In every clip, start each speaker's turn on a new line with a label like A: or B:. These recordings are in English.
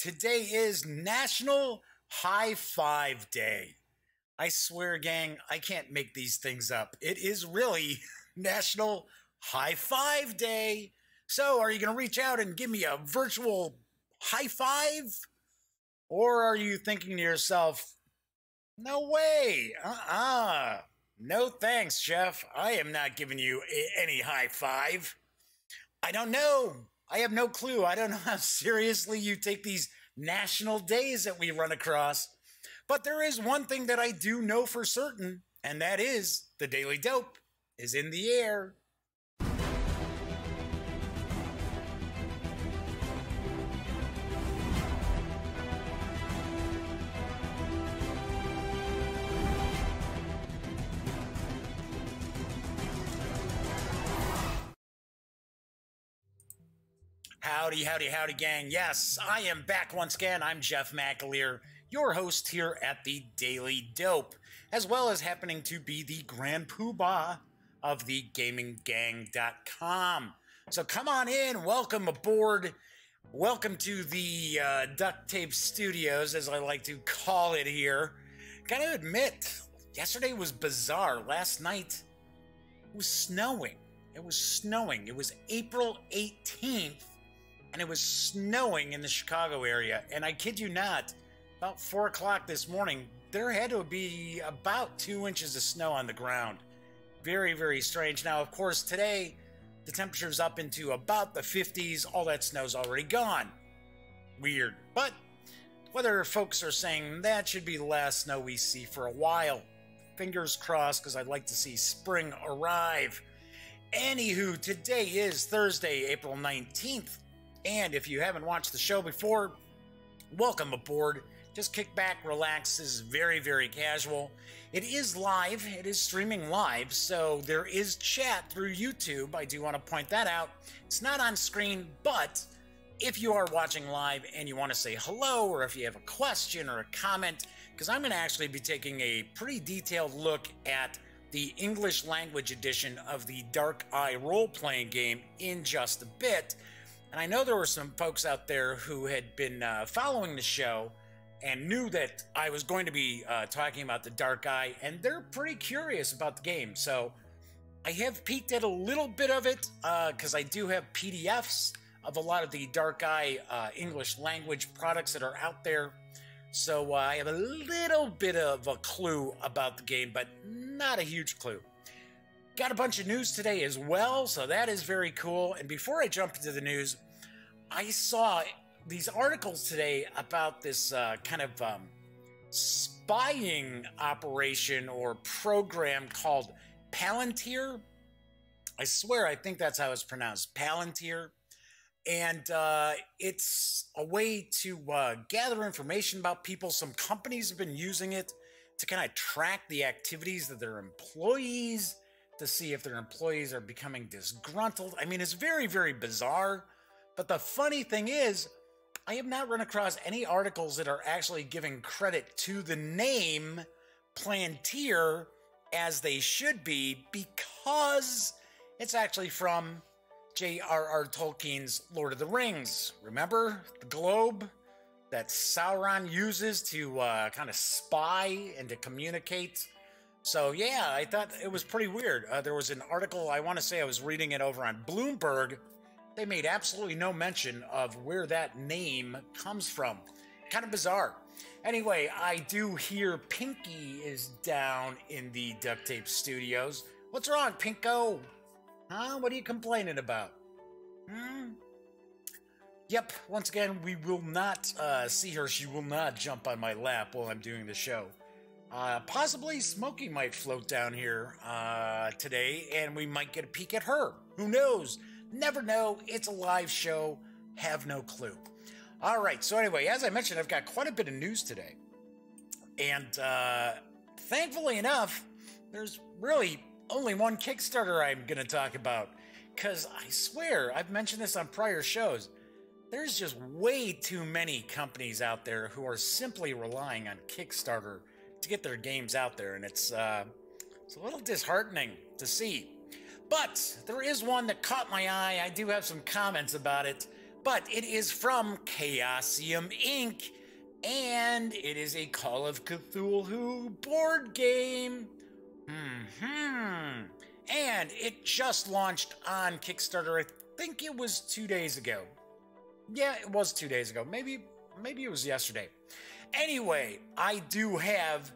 A: Today is National High Five Day. I swear, gang, I can't make these things up. It is really National High Five Day. So, are you going to reach out and give me a virtual high five? Or are you thinking to yourself, no way, no thanks, Jeff. I am not giving you any high five. I don't know. I have no clue. I don't know how seriously you take these national days that we run across. But there is one thing that I do know for certain, and that is the Daily Dope is in the air. Howdy, howdy, howdy, gang. Yes, I am back once again. I'm Jeff McAleer, your host here at the Daily Dope, as well as happening to be the Grand Poobah of the GamingGang.com. So come on in, welcome aboard. Welcome to the Duct Tape Studios, as I like to call it here. Gotta admit, yesterday was bizarre. Last night, it was snowing. It was April 18th. And it was snowing in the Chicago area. And I kid you not, about 4 o'clock this morning, there had to be about 2 inches of snow on the ground. Very, very strange. Now, of course, today, the temperature's up into about the 50s. All that snow's already gone. Weird. But whether folks are saying that should be the last snow we see for a while. Fingers crossed, because I'd like to see spring arrive. Anywho, today is Thursday, April 19th. And if you haven't watched the show before, welcome aboard. Just kick back, relax. This is very, very casual. It is live. It is streaming live, so there is chat through YouTube. I do want to point that out. It's not on screen, but if you are watching live and you want to say hello, or if you have a question or a comment, because I'm going to actually be taking a pretty detailed look at the English language edition of the Dark Eye role-playing game in just a bit. And I know there were some folks out there who had been following the show and knew that I was going to be talking about the Dark Eye, and they're pretty curious about the game. So I have peeked at a little bit of it because I do have PDFs of a lot of the Dark Eye English language products that are out there. So I have a little bit of a clue about the game, but not a huge clue. Got a bunch of news today as well, so that is very cool. And before I jump into the news, I saw these articles today about this kind of spying operation or program called Palantir. I swear, I think that's how it's pronounced, Palantir. And it's a way to gather information about people. Some companies have been using it to kind of track the activities of their employees, to see if their employees are becoming disgruntled. I mean, it's very, very bizarre. But the funny thing is, I have not run across any articles that are actually giving credit to the name Palantir as they should be, because it's actually from J.R.R. Tolkien's Lord of the Rings. Remember the globe that Sauron uses to kind of spy and to communicate? So yeah, I thought it was pretty weird. There was an article, I want to say I was reading it over on Bloomberg. They made absolutely no mention of where that name comes from. Kind of bizarre. Anyway, I do hear Pinky is down in the Duct Tape Studios. What's wrong, Pinko? Huh? What are you complaining about? Yep, once again, we will not see her. She will not jump on my lap while I'm doing the show. Possibly Smokey might float down here today, and we might get a peek at her. Who knows? Never know. It's a live show. Have no clue. All right, so anyway, as I mentioned, I've got quite a bit of news today. And thankfully enough, there's really only one Kickstarter I'm going to talk about. Because I swear, I've mentioned this on prior shows, there's just way too many companies out there who are simply relying on Kickstarter to get their games out there, and it's a little disheartening to see. But there is one that caught my eye. I do have some comments about it. but it is from Chaosium Inc., and it is a Call of Cthulhu board game. And it just launched on Kickstarter. I think it was 2 days ago. Yeah, it was 2 days ago. Maybe it was yesterday. Anyway, I do have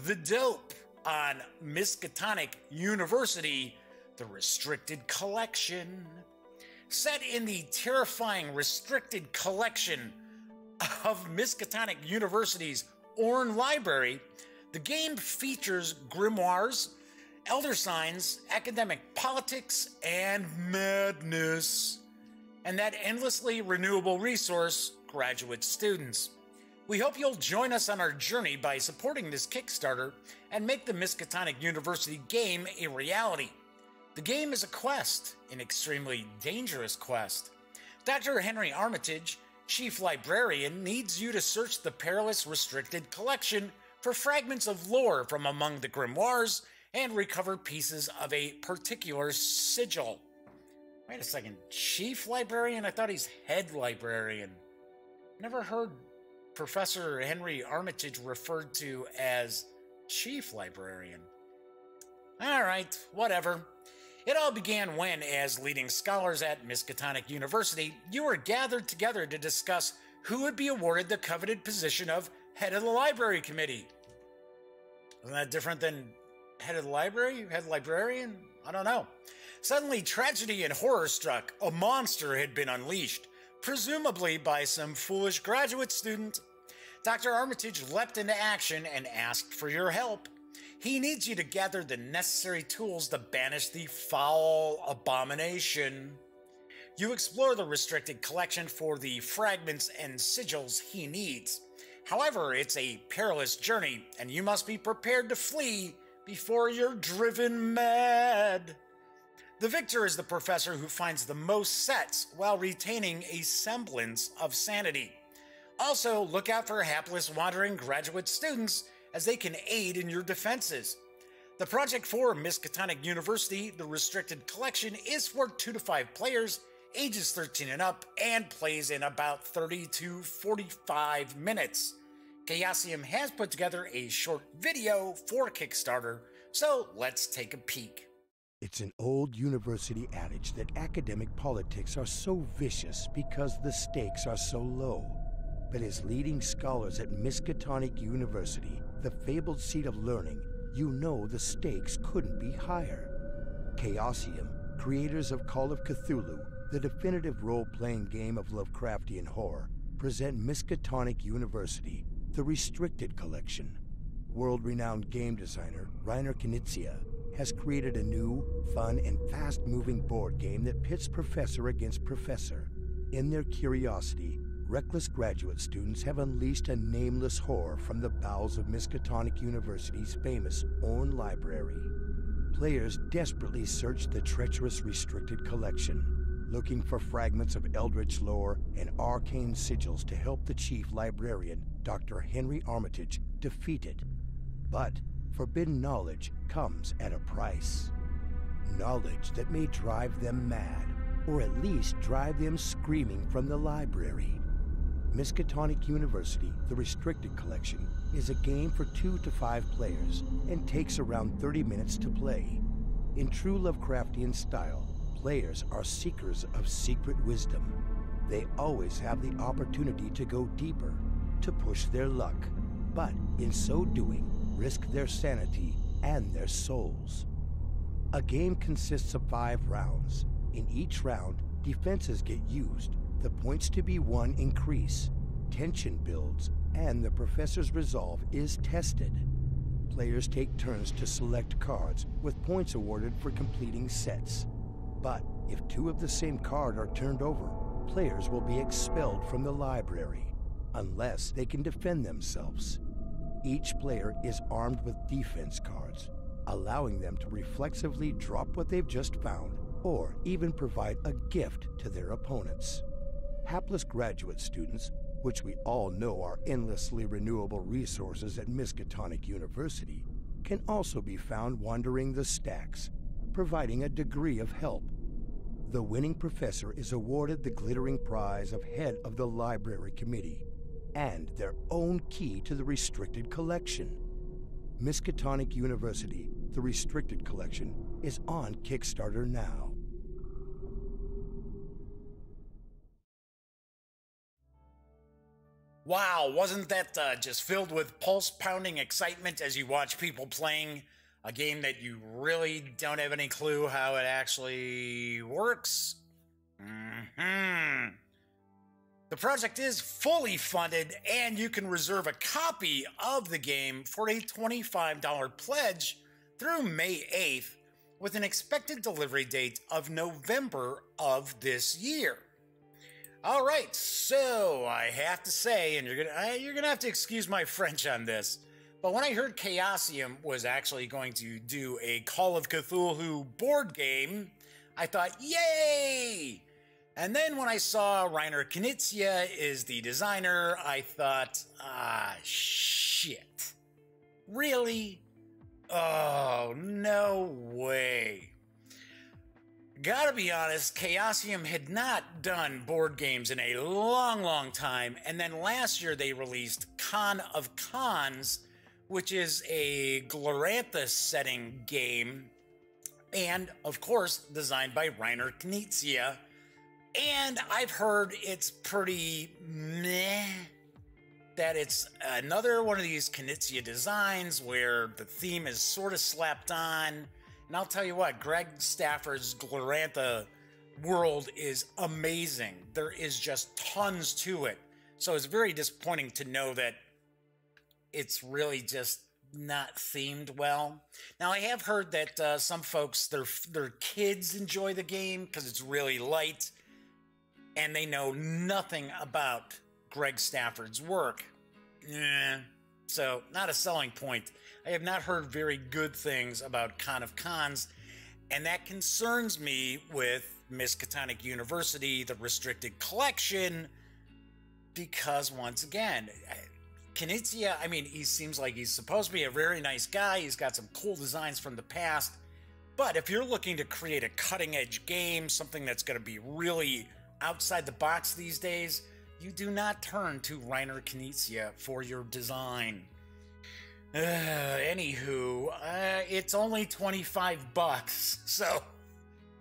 A: the dope on Miskatonic University, the Restricted Collection. Set in the terrifying Restricted Collection of Miskatonic University's Orn Library, the game features grimoires, elder signs, academic politics, and madness, and that endlessly renewable resource, graduate students. We hope you'll join us on our journey by supporting this Kickstarter and make the Miskatonic University game a reality. The game is a quest, an extremely dangerous quest. Dr. Henry Armitage, Chief Librarian, needs you to search the perilous Restricted Collection for fragments of lore from among the grimoires and recover pieces of a particular sigil. Wait a second, Chief Librarian? I thought he's Head Librarian. Never heard Professor Henry Armitage referred to as Chief Librarian. Alright, whatever. It all began when, as leading scholars at Miskatonic University, you were gathered together to discuss who would be awarded the coveted position of Head of the Library Committee. Isn't that different than Head of the Library? Head Librarian? I don't know. Suddenly, tragedy and horror struck. A monster had been unleashed, presumably by some foolish graduate student. Dr. Armitage leapt into action and asked for your help. He needs you to gather the necessary tools to banish the foul abomination. You explore the Restricted Collection for the fragments and sigils he needs. However, it's a perilous journey, and you must be prepared to flee before you're driven mad. The victor is the professor who finds the most sets while retaining a semblance of sanity. Also, look out for hapless wandering graduate students, as they can aid in your defenses. The project for Miskatonic University, the Restricted Collection, is for 2 to 5 players, ages 13 and up, and plays in about 30 to 45 minutes. Chaosium has put together a short video for Kickstarter, so let's take a peek.
B: It's an old university adage that academic politics are so vicious because the stakes are so low. But as leading scholars at Miskatonic University, the fabled seat of learning, you know the stakes couldn't be higher. Chaosium, creators of Call of Cthulhu, the definitive role-playing game of Lovecraftian horror, present Miskatonic University, the Restricted Collection. World-renowned game designer Reiner Knizia has created a new, fun, and fast-moving board game that pits professor against professor. In their curiosity, reckless graduate students have unleashed a nameless horror from the bowels of Miskatonic University's famous Orn Library. Players desperately search the treacherous Restricted Collection, looking for fragments of eldritch lore and arcane sigils to help the chief librarian, Dr. Henry Armitage, defeat it. But forbidden knowledge comes at a price. Knowledge that may drive them mad, or at least drive them screaming from the library. Miskatonic University, the Restricted Collection, is a game for 2 to 5 players and takes around 30 minutes to play. In true Lovecraftian style, players are seekers of secret wisdom. They always have the opportunity to go deeper, to push their luck, but in so doing, risk their sanity and their souls. A game consists of 5 rounds. In each round, defenses get used, the points to be won increase, tension builds, and the professor's resolve is tested. Players take turns to select cards, with points awarded for completing sets. But if 2 of the same card are turned over, players will be expelled from the library, unless they can defend themselves. Each player is armed with defense cards, allowing them to reflexively drop what they've just found, or even provide a gift to their opponents. Hapless graduate students, which we all know are endlessly renewable resources at Miskatonic University, can also be found wandering the stacks, providing a degree of help. The winning professor is awarded the glittering prize of head of the library committee and their own key to the restricted collection. Miskatonic University, the restricted collection, is on Kickstarter now.
A: Wow, wasn't that just filled with pulse-pounding excitement as you watch people playing a game that you really don't have any clue how it actually works? The project is fully funded, and you can reserve a copy of the game for a $25 pledge through May 8th, with an expected delivery date of November of this year. All right, so I have to say, and you're gonna have to excuse my French on this, but when I heard Chaosium was actually going to do a Call of Cthulhu board game, I thought, yay! And then when I saw Reiner Knizia is the designer, I thought, shit. Really? Oh, no way. Gotta be honest, Chaosium had not done board games in a long, long time, and then last year they released Con of Cons, which is a Glorantha setting game, and of course designed by Reiner Knizia. And I've heard it's pretty meh, that it's another one of these Knizia designs where the theme is sort of slapped on. And I'll tell you what, Greg Stafford's Glorantha world is amazing. There is just tons to it. So it's very disappointing to know that it's really just not themed well. Now, I have heard that some folks, their kids enjoy the game because it's really light, and they know nothing about Greg Stafford's work. So, not a selling point. I have not heard very good things about Con of Cons, and that concerns me with Miskatonic University, the restricted collection, because once again, Knizia, I mean, he seems like he's supposed to be a very nice guy. He's got some cool designs from the past. But if you're looking to create a cutting-edge game, something that's going to be really outside the box these days, you do not turn to Reiner Knizia for your design. Anywho, it's only $25, so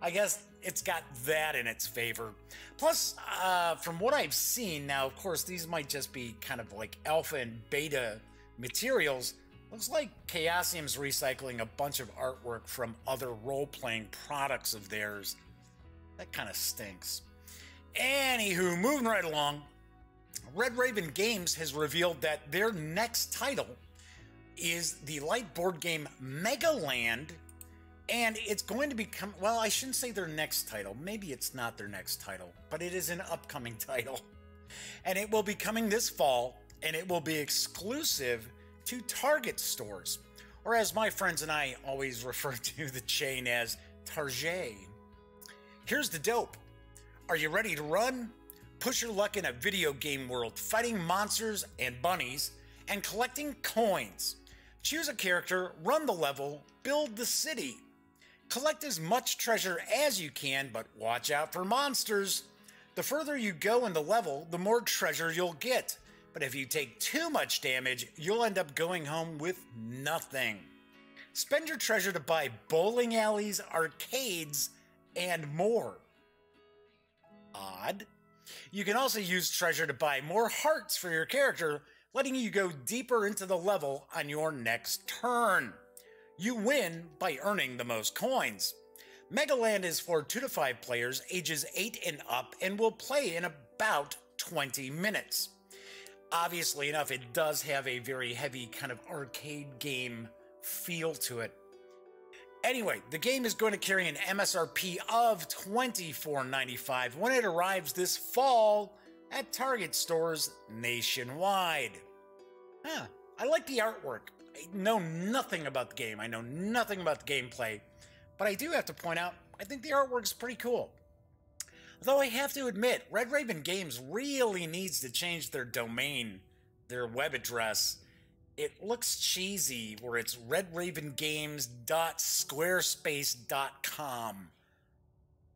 A: I guess it's got that in its favor. Plus, from what I've seen, now, of course, these might just be kind of like alpha and beta materials. Looks like Chaosium's recycling a bunch of artwork from other role-playing products of theirs. That kind of stinks. Anywho, moving right along, Red Raven Games has revealed that their next title is the light board game Megaland, and it's going to become, well, I shouldn't say their next title. Maybe it's not their next title, but it is an upcoming title. And it will be coming this fall, and it will be exclusive to Target stores, or as my friends and I always refer to the chain as Target. Here's the dope. Are you ready to run? Push your luck in a video game world, fighting monsters and bunnies, and collecting coins. Choose a character, run the level, build the city. Collect as much treasure as you can, but watch out for monsters. The further you go in the level, the more treasure you'll get. But if you take too much damage, you'll end up going home with nothing. Spend your treasure to buy bowling alleys, arcades, and more. Odd. You can also use treasure to buy more hearts for your character, letting you go deeper into the level on your next turn. You win by earning the most coins. Megaland is for 2 to 5 players, ages 8 and up, and will play in about 20 minutes. Obviously enough, it does have a very heavy kind of arcade game feel to it. Anyway, the game is going to carry an MSRP of $24.95 when it arrives this fall at Target stores nationwide. I like the artwork. I know nothing about the game. I know nothing about the gameplay. But I do have to point out, I think the artwork is pretty cool. Though I have to admit, Red Raven Games really needs to change their domain, their web address. It looks cheesy where it's redravengames.squarespace.com.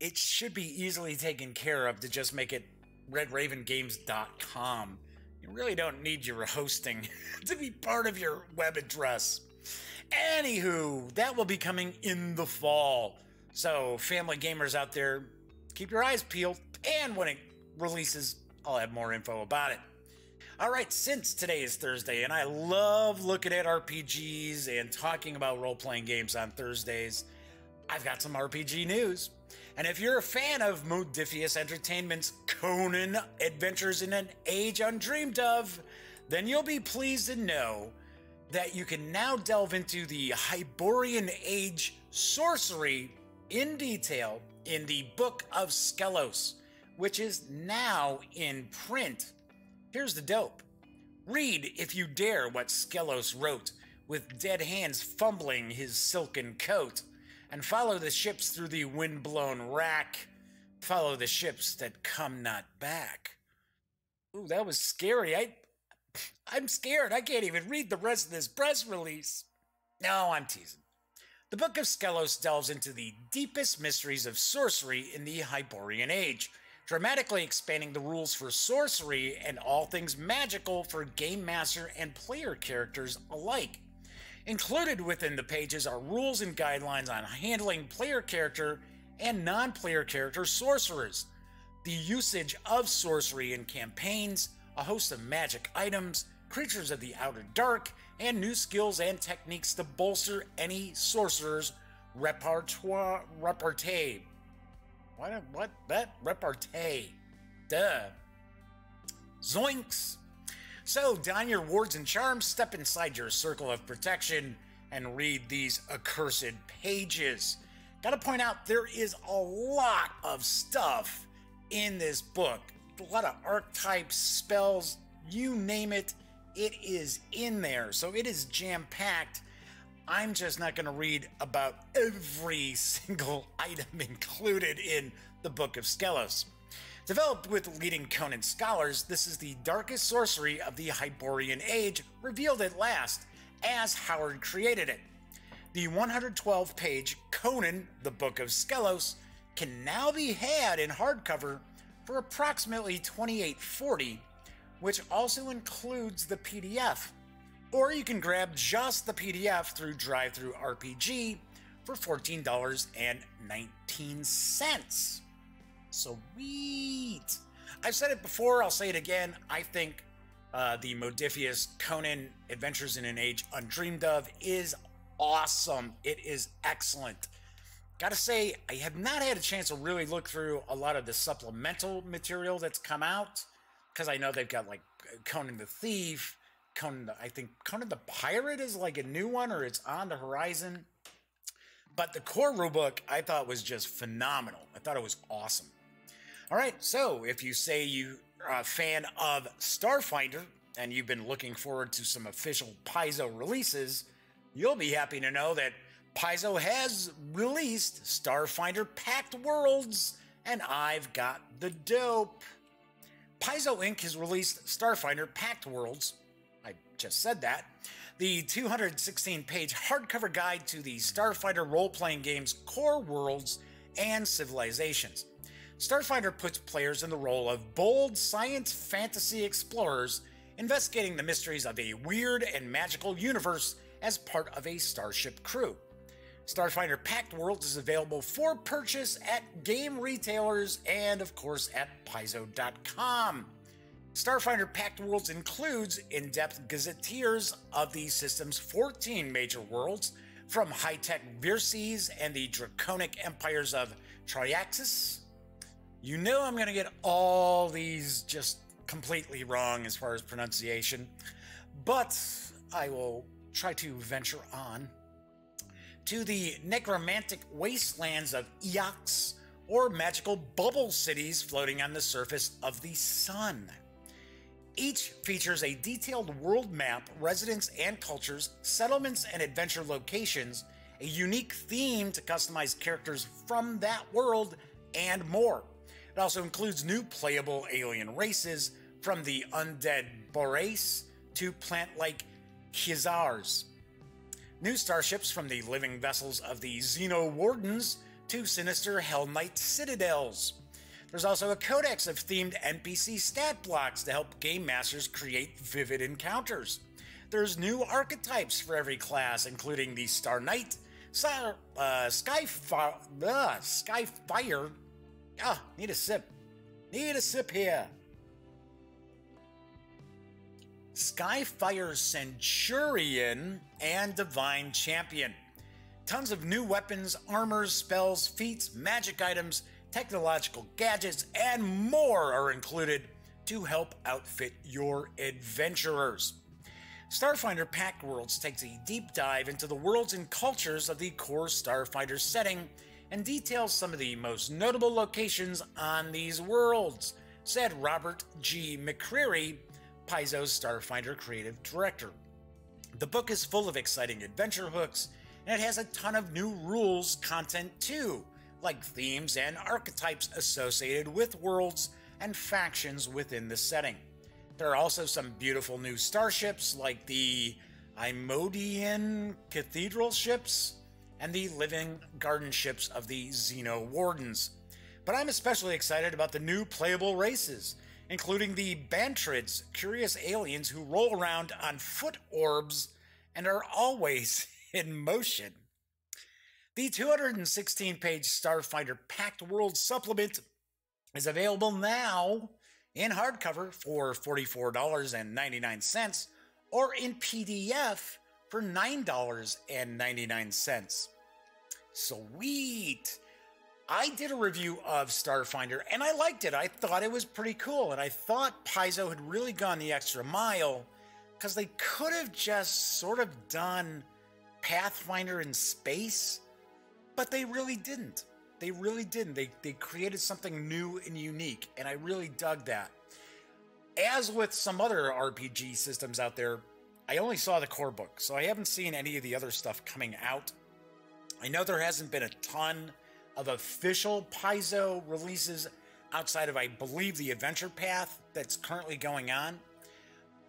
A: it should be easily taken care of to just make it redravengames.com. You really don't need your hosting to be part of your web address. Anywho, that will be coming in the fall. So, family gamers out there, keep your eyes peeled, and when it releases, I'll have more info about it. Alright, since today is Thursday, and I love looking at RPGs and talking about role-playing games on Thursdays, I've got some RPG news. And if you're a fan of Modiphius Entertainment's Conan Adventures in an Age Undreamed Of, then you'll be pleased to know that you can now delve into the Hyborian Age sorcery in detail in the Book of Skelos, which is now in print. Here's the dope. Read, if you dare, what Skelos wrote, with dead hands fumbling his silken coat, and follow the ships through the wind-blown rack. Follow the ships that come not back. Ooh, that was scary. I'm scared. I can't even read the rest of this press release. No, I'm teasing. The Book of Skelos delves into the deepest mysteries of sorcery in the Hyborian Age, dramatically expanding the rules for sorcery and all things magical for game master and player characters alike. Included within the pages are rules and guidelines on handling player character and non-player character sorcerers, the usage of sorcery in campaigns, a host of magic items, creatures of the outer dark, and new skills and techniques to bolster any sorcerer's repartee. What? That? Repartee. Duh. Zoinks! So, don your wards and charms, step inside your circle of protection, and read these accursed pages. Gotta point out, there is a lot of stuff in this book. A lot of archetypes, spells, you name it, it is in there. So it is jam-packed. I'm just not going to read about every single item included in the Book of Skelos. Developed with leading Conan scholars, this is the darkest sorcery of the Hyborian Age, revealed at last, as Howard created it. The 112-page Conan, the Book of Skelos, can now be had in hardcover for approximately $28.40, which also includes the PDF. Or you can grab just the PDF through DriveThru RPG for $14.19. Sweet! I've said it before, I'll say it again. I think the Modiphius Conan Adventures in an Age Undreamed Of is awesome. It is excellent. Gotta say, I have not had a chance to really look through a lot of the supplemental material that's come out, because I know they've got like Conan the Thief, I think Conan the Pirate is like a new one, or it's on the horizon. But the core rulebook I thought was just phenomenal. I thought it was awesome. All right, so if you say you're a fan of Starfinder and you've been looking forward to some official Paizo releases, you'll be happy to know that Paizo has released Starfinder Pact Worlds, and I've got the dope. Paizo Inc. has released Starfinder Pact Worlds. I just said that. The 216-page hardcover guide to the Starfinder role-playing game's core worlds and civilizations. Starfinder puts players in the role of bold science fantasy explorers investigating the mysteries of a weird and magical universe as part of a starship crew. Starfinder Pact Worlds is available for purchase at game retailers and, of course, at Paizo.com. Starfinder Pact Worlds includes in-depth gazetteers of the system's 14 major worlds, from high-tech Virces and the draconic empires of Triaxis. You know I'm going to get all these just completely wrong as far as pronunciation, but I will try to venture on to the necromantic wastelands of Eox, or magical bubble cities floating on the surface of the sun. Each features a detailed world map, residents and cultures, settlements and adventure locations, a unique theme to customize characters from that world, and more. It also includes new playable alien races, from the undead Borace to plant-like Khazars. New starships, from the living vessels of the Xeno Wardens to sinister Hell Knight citadels. There's also a codex of themed NPC stat blocks to help game masters create vivid encounters. There's new archetypes for every class, including the Star Knight, Skyfire. Need a sip. Need a sip here. Skyfire Centurion and Divine Champion. Tons of new weapons, armors, spells, feats, magic items, technological gadgets, and more are included to help outfit your adventurers. Starfinder Pact Worlds takes a deep dive into the worlds and cultures of the core Starfinder setting and details some of the most notable locations on these worlds, said Robert G. McCreary, Paizo's Starfinder creative director. The book is full of exciting adventure hooks, and it has a ton of new rules content too, like themes and archetypes associated with worlds and factions within the setting. There are also some beautiful new starships like the Imodian Cathedral ships and the Living Garden ships of the Xeno Wardens. But I'm especially excited about the new playable races, including the Bantrids, curious aliens who roll around on foot orbs and are always in motion. The 216-page Starfinder Pact World supplement is available now in hardcover for $44.99 or in PDF for $9.99. Sweet! I did a review of Starfinder and I liked it. I thought it was pretty cool, and I thought Paizo had really gone the extra mile because they could have just sort of done Pathfinder in space, but they really didn't. They really didn't. They created something new and unique, and I really dug that. As with some other RPG systems out there, I only saw the core book, so I haven't seen any of the other stuff coming out. I know there hasn't been a ton of official Paizo releases outside of, I believe, the Adventure Path that's currently going on,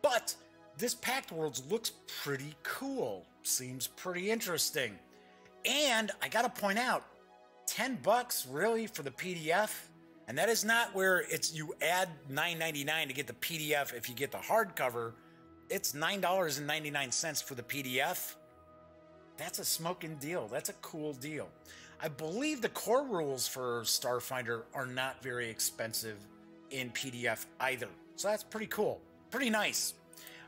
A: but this Pact Worlds looks pretty cool. Seems pretty interesting. And I gotta point out, $10 really for the PDF, and that is not where it's you add $9.99 to get the PDF if you get the hardcover. It's $9.99 for the PDF. That's a smoking deal. That's a cool deal. I believe the core rules for Starfinder are not very expensive in PDF either. So that's pretty cool. Pretty nice.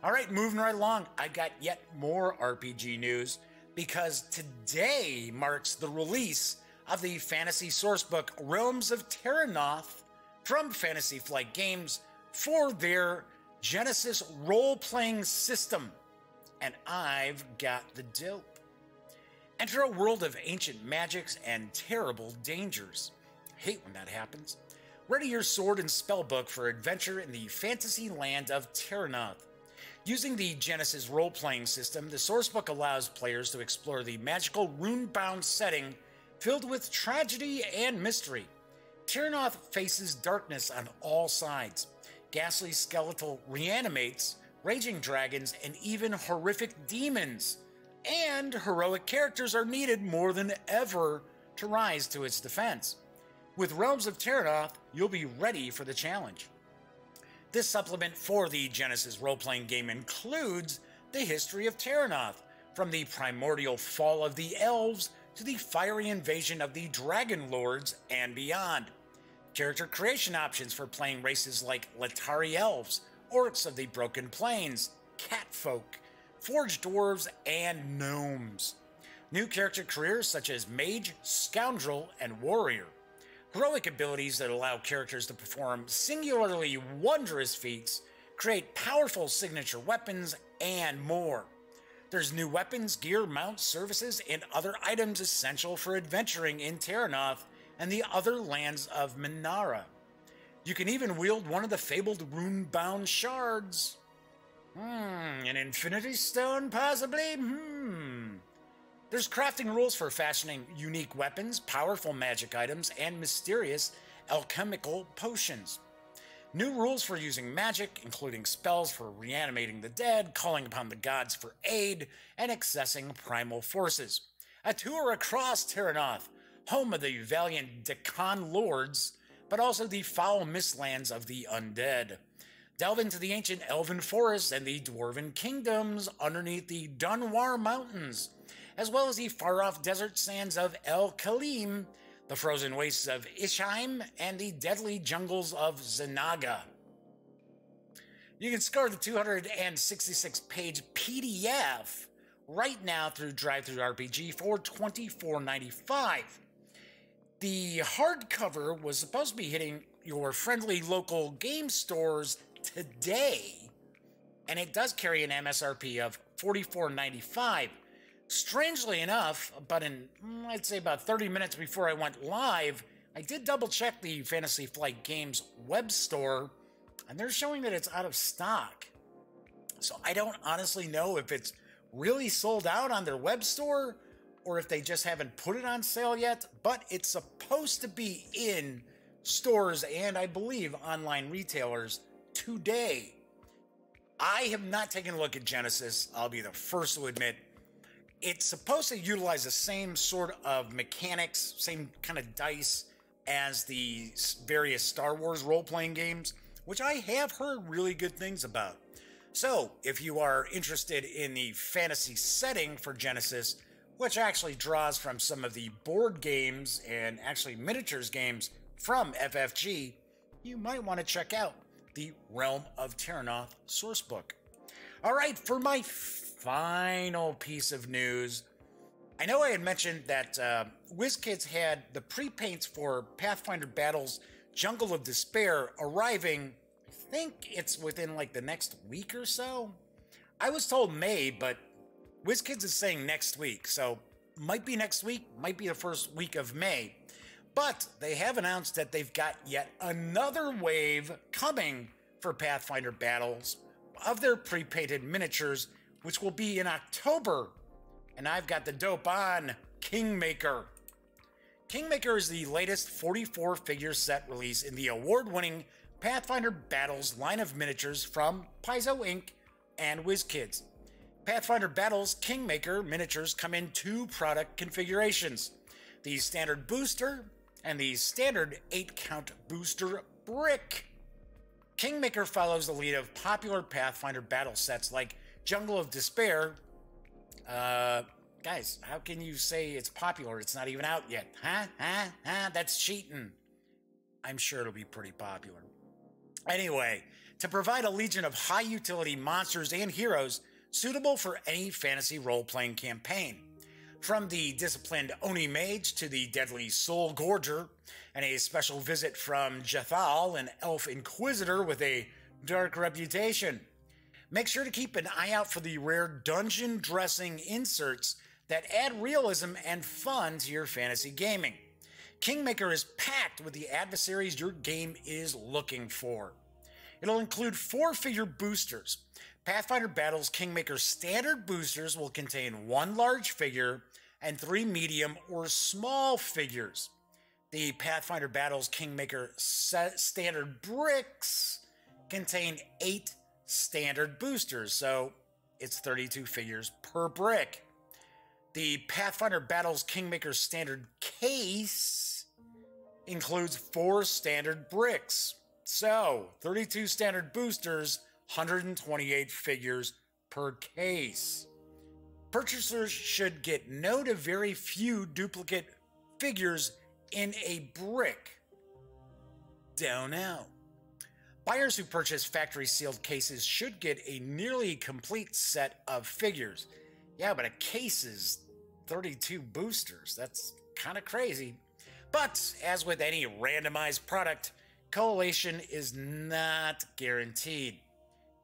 A: All right, moving right along. I got yet more RPG news because today marks the release of the fantasy sourcebook Realms of Terrinoth from Fantasy Flight Games for their Genesis role-playing system. And I've got the dope. Enter a world of ancient magics and terrible dangers. Hate when that happens. Ready your sword and spellbook for adventure in the fantasy land of Terrinoth. Using the Genesis role-playing system, the sourcebook allows players to explore the magical rune-bound setting filled with tragedy and mystery. Terrinoth faces darkness on all sides. Ghastly skeletal reanimates, raging dragons, and even horrific demons. And heroic characters are needed more than ever to rise to its defense. With Realms of Terrinoth, you'll be ready for the challenge. This supplement for the Genesis role-playing game includes the history of Terrinoth, from the primordial fall of the elves to the fiery invasion of the Dragon Lords and beyond. Character creation options for playing races like Latari Elves, Orcs of the Broken Plains, Catfolk, Forged Dwarves, and Gnomes. New character careers such as Mage, Scoundrel, and Warrior. Heroic abilities that allow characters to perform singularly wondrous feats, create powerful signature weapons, and more. There's new weapons, gear, mounts, services, and other items essential for adventuring in Terrinoth and the other lands of Minara. You can even wield one of the fabled rune-bound shards. An Infinity Stone, possibly? There's crafting rules for fashioning unique weapons, powerful magic items, and mysterious alchemical potions. New rules for using magic, including spells for reanimating the dead, calling upon the gods for aid, and accessing primal forces. A tour across Terrinoth, home of the valiant Deccan lords, but also the foul mistlands of the undead. Delve into the ancient elven forests and the dwarven kingdoms underneath the Dunwar Mountains, as well as the far-off desert sands of El Kalim, the frozen wastes of Ishheim, and the deadly jungles of Zanaga. You can score the 266-page PDF right now through DriveThruRPG for $24.95. The hardcover was supposed to be hitting your friendly local game stores today, and it does carry an MSRP of $44.95. Strangely enough, I'd say about 30 minutes before I went live, I did double check the Fantasy Flight Games web store, and they're showing that it's out of stock. So I don't honestly know if it's really sold out on their web store or if they just haven't put it on sale yet, but it's supposed to be in stores and I believe online retailers today. I have not taken a look at Genesis, I'll be the first to admit. It's supposed to utilize the same sort of mechanics, same kind of dice as the various Star Wars role-playing games, which I have heard really good things about. So, if you are interested in the fantasy setting for Genesis, which actually draws from some of the board games and actually miniatures games from FFG, you might want to check out the Realm of Terrinoth sourcebook. All right, for my final piece of news, I know I had mentioned that WizKids had the pre-paints for Pathfinder Battles Jungle of Despair arriving, I think it's within like the next week or so. I was told May, but WizKids is saying next week, so might be next week, might be the first week of May. But they have announced that they've got yet another wave coming for Pathfinder Battles of their pre-painted miniatures, which will be in October. And I've got the dope on Kingmaker. Kingmaker is the latest 44-figure set release in the award-winning Pathfinder Battles line of miniatures from Paizo Inc. and WizKids. Pathfinder Battles Kingmaker miniatures come in two product configurations: the standard booster and the standard 8-count booster brick. Kingmaker follows the lead of popular Pathfinder battle sets like Jungle of Despair. Guys, how can you say it's popular? It's not even out yet. That's cheating. I'm sure it'll be pretty popular. Anyway, to provide a legion of high-utility monsters and heroes suitable for any fantasy role-playing campaign. From the disciplined Oni Mage to the deadly Soul Gorger, and a special visit from Jethal, an elf inquisitor with a dark reputation. Make sure to keep an eye out for the rare dungeon dressing inserts that add realism and fun to your fantasy gaming. Kingmaker is packed with the adversaries your game is looking for. It'll include 4-figure boosters. Pathfinder Battles Kingmaker standard boosters will contain 1 large figure and 3 medium or small figures. The Pathfinder Battles Kingmaker standard bricks contain 8 standard boosters, so it's 32 figures per brick. The Pathfinder Battles Kingmaker standard case includes 4 standard bricks, so 32 standard boosters, 128 figures per case. Purchasers should get no to very few duplicate figures in a brick. Don't know. Buyers who purchase factory sealed cases should get a nearly complete set of figures. Yeah, but a case is 32 boosters. That's kind of crazy. But as with any randomized product, collation is not guaranteed.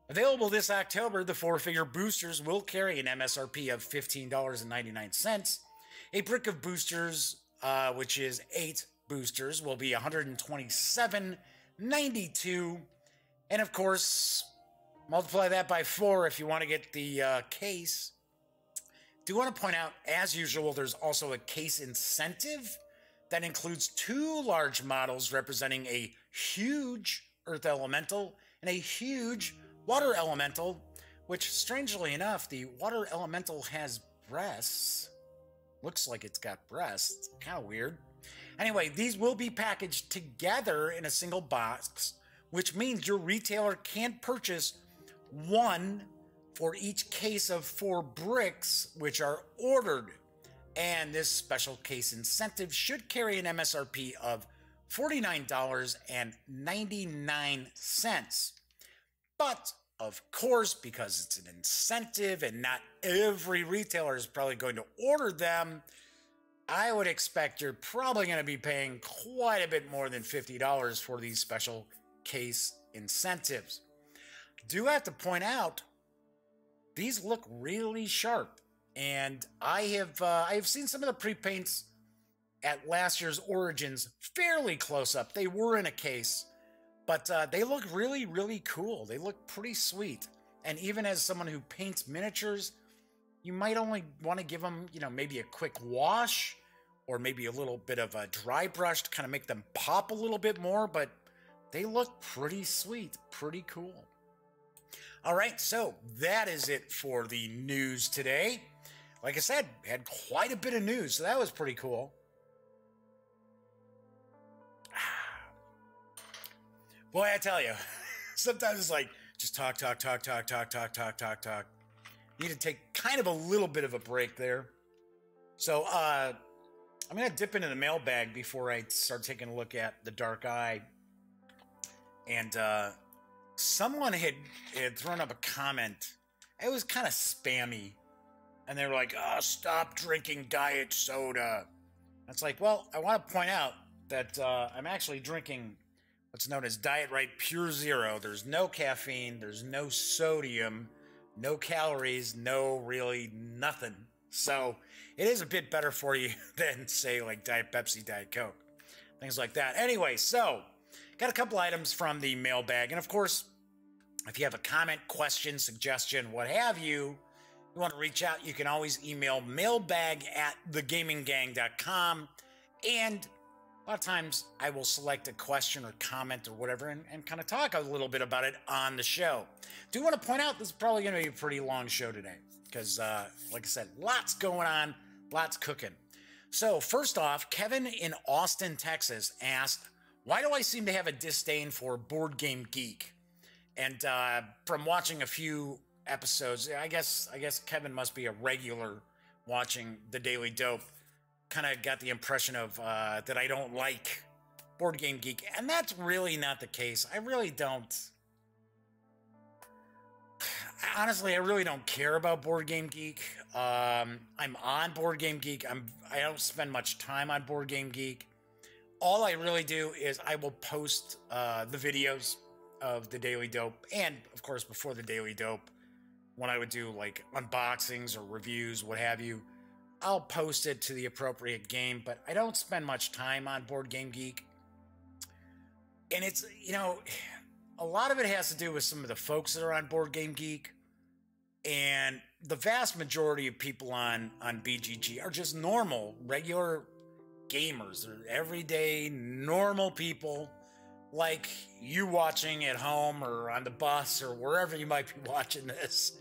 A: Available this October, the 4-figure boosters will carry an MSRP of $15.99. A brick of boosters, which is 8 boosters, will be $127.92. And of course, multiply that by 4 if you want to get the case. Do want to point out, as usual, there's also a case incentive that includes 2 large models representing a huge Earth Elemental and a huge Water Elemental, which, strangely enough, the Water Elemental has breasts. Looks like it's got breasts. Kind of weird. Anyway, these will be packaged together in a single box, which means your retailer can purchase one for each case of 4 bricks which are ordered. And this special case incentive should carry an MSRP of $49.99. But of course, because it's an incentive and not every retailer is probably going to order them, I would expect you're probably going to be paying quite a bit more than $50 for these special case incentives. Do have to point out, these look really sharp, and I have seen some of the pre-paints at last year's Origins fairly close up. They were in a case, but they look really, really cool. They look pretty sweet. And even as someone who paints miniatures, you might only want to give them, maybe a quick wash or maybe a little bit of a dry brush to kind of make them pop a little bit more, but they look pretty sweet, pretty cool. All right, so that is it for the news today. Like I said, had quite a bit of news, so that was pretty cool. Boy, I tell you, sometimes it's like, just talk. Need to take kind of a little bit of a break there. So, I'm going to dip into the mailbag before I start taking a look at the Dark Eye. And, someone had thrown up a comment. It was kind of spammy. And they were like, oh, stop drinking diet soda. It's like, well, I want to point out that I'm actually drinking what's known as Diet Right Pure Zero. There's no caffeine, there's no sodium, no calories, no really nothing. So it is a bit better for you than, say, like Diet Pepsi, Diet Coke, things like that. Anyway, so got a couple items from the mailbag. And of course, if you have a comment, question, suggestion, what have you, you want to reach out, you can always email mailbag@thegaminggang.com. And a lot of times I will select a question or comment or whatever and kind of talk a little bit about it on the show. Do want to point out this is probably going to be a pretty long show today because, like I said, lots going on, lots cooking. So first off, Kevin in Austin, Texas asked, why do I seem to have a disdain for Board Game Geek? And from watching a few episodes, I guess Kevin must be a regular watching the Daily Dope. Kind of got the impression of that I don't like Board Game Geek, and that's really not the case. I really don't. Honestly, I really don't care about Board Game Geek. I'm on Board Game Geek. I don't spend much time on Board Game Geek. All I really do is I will post the videos of the Daily Dope, and of course before the Daily Dope, when I would do like unboxings or reviews, what have you, I'll post it to the appropriate game, but I don't spend much time on Board Game Geek. And it's, a lot of it has to do with some of the folks that are on Board Game Geek. And the vast majority of people on BGG are just normal, regular gamers. They're everyday, normal people like you watching at home or on the bus or wherever you might be watching this.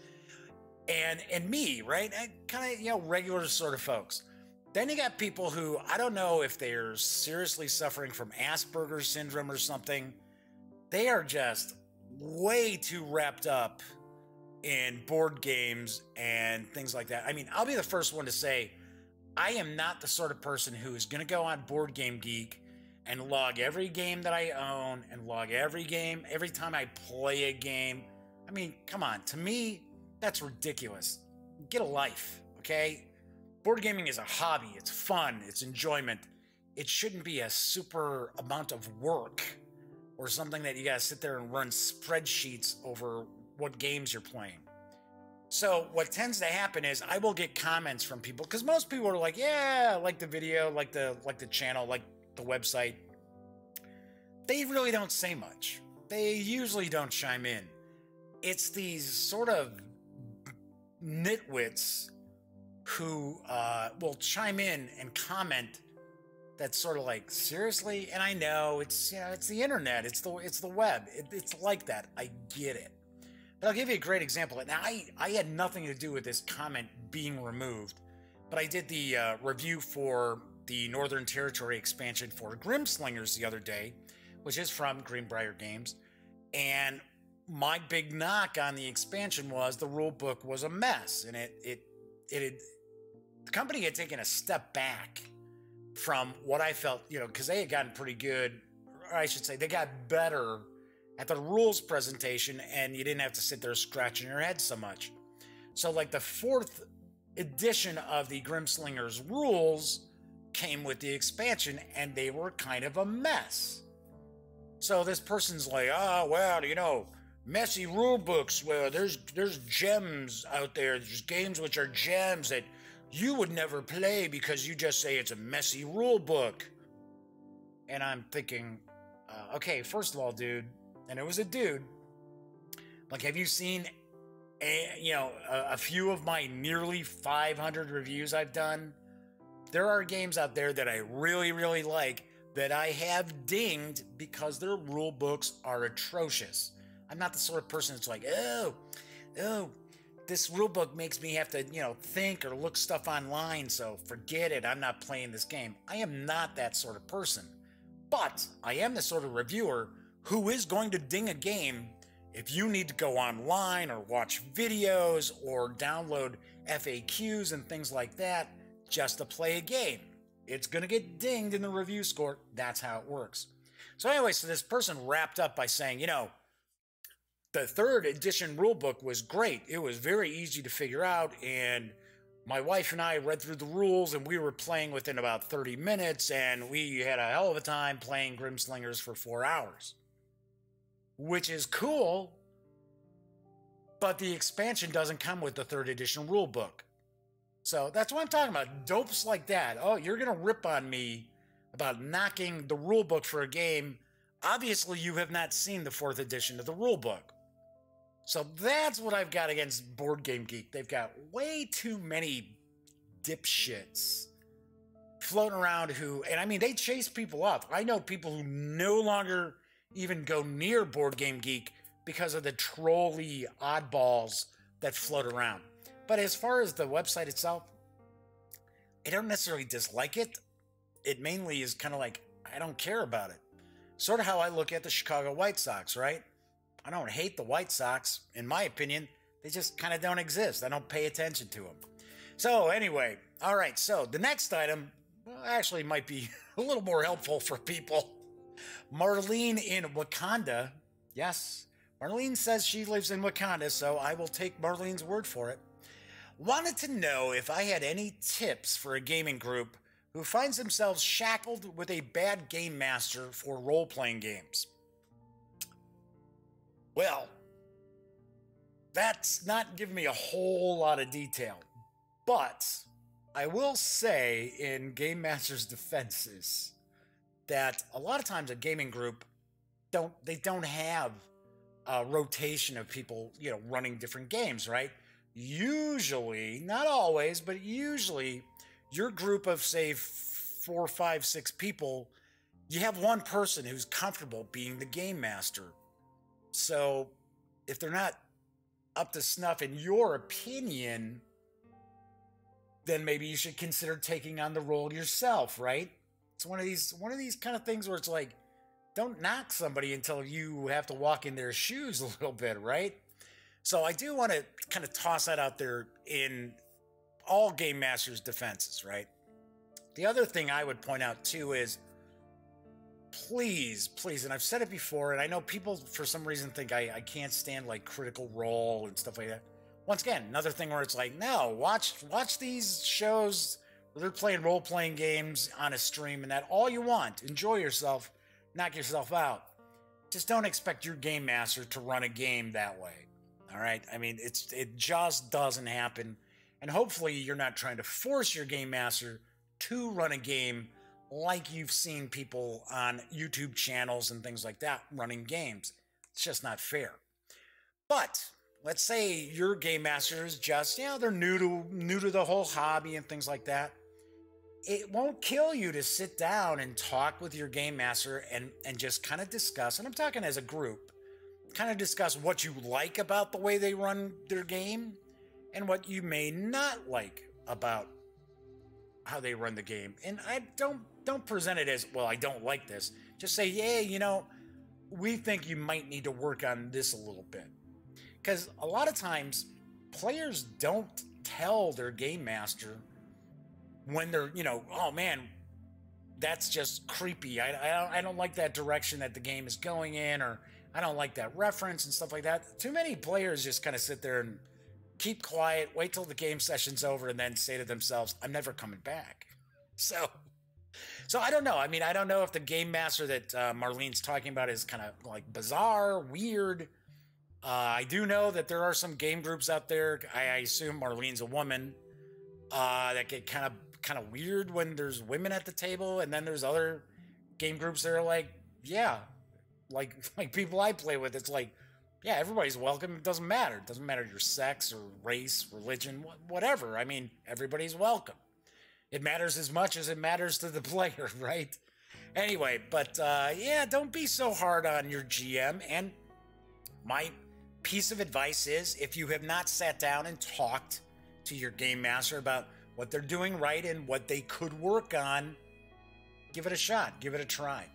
A: And me, right? Kind of, regular sort of folks. Then you got people who, I don't know if they're seriously suffering from Asperger's syndrome or something. They are just way too wrapped up in board games and things like that. I mean, I'll be the first one to say, I am not the sort of person who is going to go on Board Game Geek and log every game that I own and log every game, every time I play a game. I mean, come on. To me, that's ridiculous. Get a life, okay? Board gaming is a hobby. It's fun. It's enjoyment. It shouldn't be a super amount of work or something that you gotta sit there and run spreadsheets over what games you're playing. So what tends to happen is I will get comments from people, because most people are like, yeah, I like the video, like the channel, like the website. They really don't say much. They usually don't chime in. It's these sort of nitwits who will chime in and comment that's sort of like, seriously? And I know it's the internet, it's the web, it's like that. I get it. But I'll give you a great example. Now, I had nothing to do with this comment being removed, but I did the review for the Northern Territory expansion for Grimslingers the other day, which is from Greenbrier Games. And my big knock on the expansion was the rule book was a mess, and the company had taken a step back from what I felt, because they had gotten pretty good, or I should say, they got better at the rules presentation, and you didn't have to sit there scratching your head so much. So, like, the 4th edition of the Grimslingers rules came with the expansion, and they were kind of a mess. So this person's like, messy rule books. Well, there's gems out there. There's games which are gems that you would never play because you just say it's a messy rule book. And I'm thinking, okay, first of all, dude, and it was a dude. Like, have you seen a few of my nearly 500 reviews I've done? There are games out there that I really, really like that I have dinged because their rule books are atrocious. I'm not the sort of person that's like, oh, this rule book makes me have to, think or look stuff online, so forget it, I'm not playing this game. I am not that sort of person. But I am the sort of reviewer who is going to ding a game if you need to go online or watch videos or download FAQs and things like that just to play a game. It's going to get dinged in the review score. That's how it works. So anyway, so this person wrapped up by saying, the 3rd edition rulebook was great. It was very easy to figure out, and my wife and I read through the rules, and we were playing within about 30 minutes, and we had a hell of a time playing Grimslingers for 4 hours. Which is cool, but the expansion doesn't come with the 3rd edition rulebook. So that's what I'm talking about. Dopes like that. Oh, you're going to rip on me about knocking the rulebook for a game. Obviously, you have not seen the 4th edition of the rulebook. So that's what I've got against Board Game Geek. They've got way too many dipshits floating around they chase people off. I know people who no longer even go near Board Game Geek because of the trolly oddballs that float around. But as far as the website itself, I don't necessarily dislike it. It mainly is kind of like, I don't care about it. Sort of how I look at the Chicago White Sox, right? I don't hate the White Sox. In my opinion, they just kind of don't exist. I don't pay attention to them. So anyway, all right. So the next item actually might be a little more helpful for people. Marlene in Wakanda. Yes, Marlene says she lives in Wakanda, so I will take Marlene's word for it. Wanted to know if I had any tips for a gaming group who finds themselves shackled with a bad game master for role-playing games. Well, that's not giving me a whole lot of detail, but I will say in Game Master's defenses that a lot of times a gaming group don't have a rotation of people, running different games, right? Usually, not always, but usually your group of, say, 4, 5, 6 people, you have one person who's comfortable being the game master. So if they're not up to snuff in your opinion, then maybe you should consider taking on the role yourself, right? It's one of these kind of things where it's like, don't knock somebody until you have to walk in their shoes a little bit, right? So I do want to kind of toss that out there in all Game Masters' defenses, right? The other thing I would point out too is, please, and I've said it before, and I know people for some reason think I can't stand like Critical Role and stuff like that. Once again, another thing where it's like, no, watch these shows where they're playing role-playing games on a stream and that all you want. Enjoy yourself, knock yourself out. Just don't expect your game master to run a game that way. All right? I mean, it just doesn't happen. And hopefully you're not trying to force your game master to run a game like you've seen people on YouTube channels and things like that running games. It's just not fair. But let's say your game master is just, they're new to the whole hobby and things like that. It won't kill you to sit down and talk with your game master and just kind of discuss, and I'm talking as a group, kind of discuss what you like about the way they run their game and what you may not like about how they run the game. And I don't present it as, well, I don't like this. Just say, yeah, you know, we think you might need to work on this a little bit. Because a lot of times players don't tell their game master when they're, you know, oh man, that's just creepy. I don't like that direction that the game is going in, or I don't like that reference and stuff like that. Too many players just kind of sit there and keep quiet, wait till the game session's over, and then say to themselves, I'm never coming back. So I don't know. I mean, I don't know if the game master that Marlene's talking about is kind of like bizarre, weird. I do know that there are some game groups out there. I assume Marlene's a woman that get kind of weird when there's women at the table, and then there's other game groups that are like, yeah, like people I play with. It's like, yeah, everybody's welcome. It doesn't matter. It doesn't matter your sex or race, religion, whatever. I mean, everybody's welcome. It matters as much as it matters to the player, right? Anyway, but yeah, don't be so hard on your GM. And my piece of advice is, if you have not sat down and talked to your game master about what they're doing right and what they could work on, give it a shot, give it a try.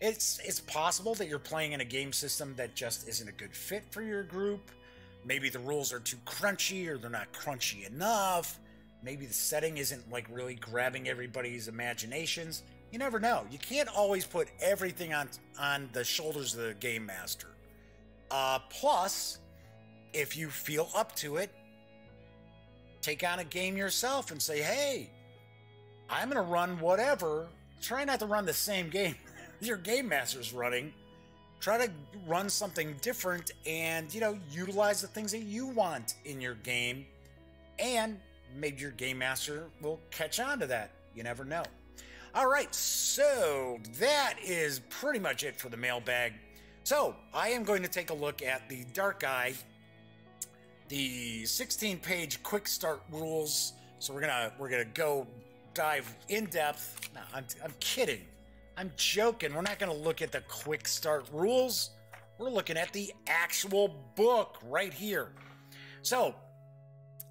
A: It's possible that you're playing in a game system that just isn't a good fit for your group. Maybe the rules are too crunchy, or they're not crunchy enough. Maybe the setting isn't like really grabbing everybody's imaginations. You never know. You can't always put everything on the shoulders of the game master. Plus, if you feel up to it, take on a game yourself and say, hey, I'm going to run whatever. Try not to run the same game your game master's running. Try to run something different and, you know, utilize the things that you want in your game. And maybe your game master will catch on to that. You never know. All right, so that is pretty much it for the mailbag. So I am going to take a look at the Dark Eye, the 16-page quick start rules. So we're gonna go dive in depth. No, I'm kidding. I'm joking. We're not gonna look at the quick start rules. We're looking at the actual book right here. So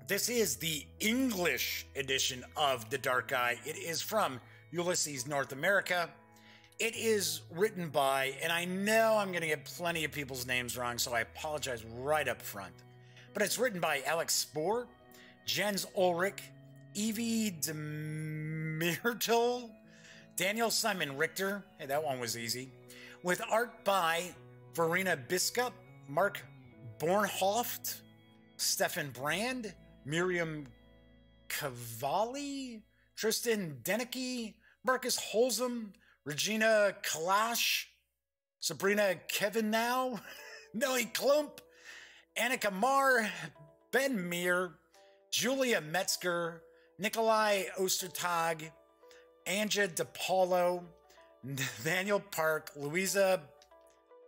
A: this is the English edition of the Dark Eye. It is from Ulysses North America. It is written by, and I know I'm going to get plenty of people's names wrong, so I apologize right up front. But it's written by Alex Spohr, Jens Ulrich, Evie Demirtel, Daniel Simon Richter. Hey, that one was easy. With art by Verena Biskup, Mark Bornhoft, Stefan Brand, Miriam Cavalli, Tristan Deneke, Marcus Holzum, Regina Kalash, Sabrina Kevinow, Nelly Klump, Annika Marr, Ben Meir, Julia Metzger, Nikolai Ostertag, Anja DePaulo, Nathaniel Park, Louisa,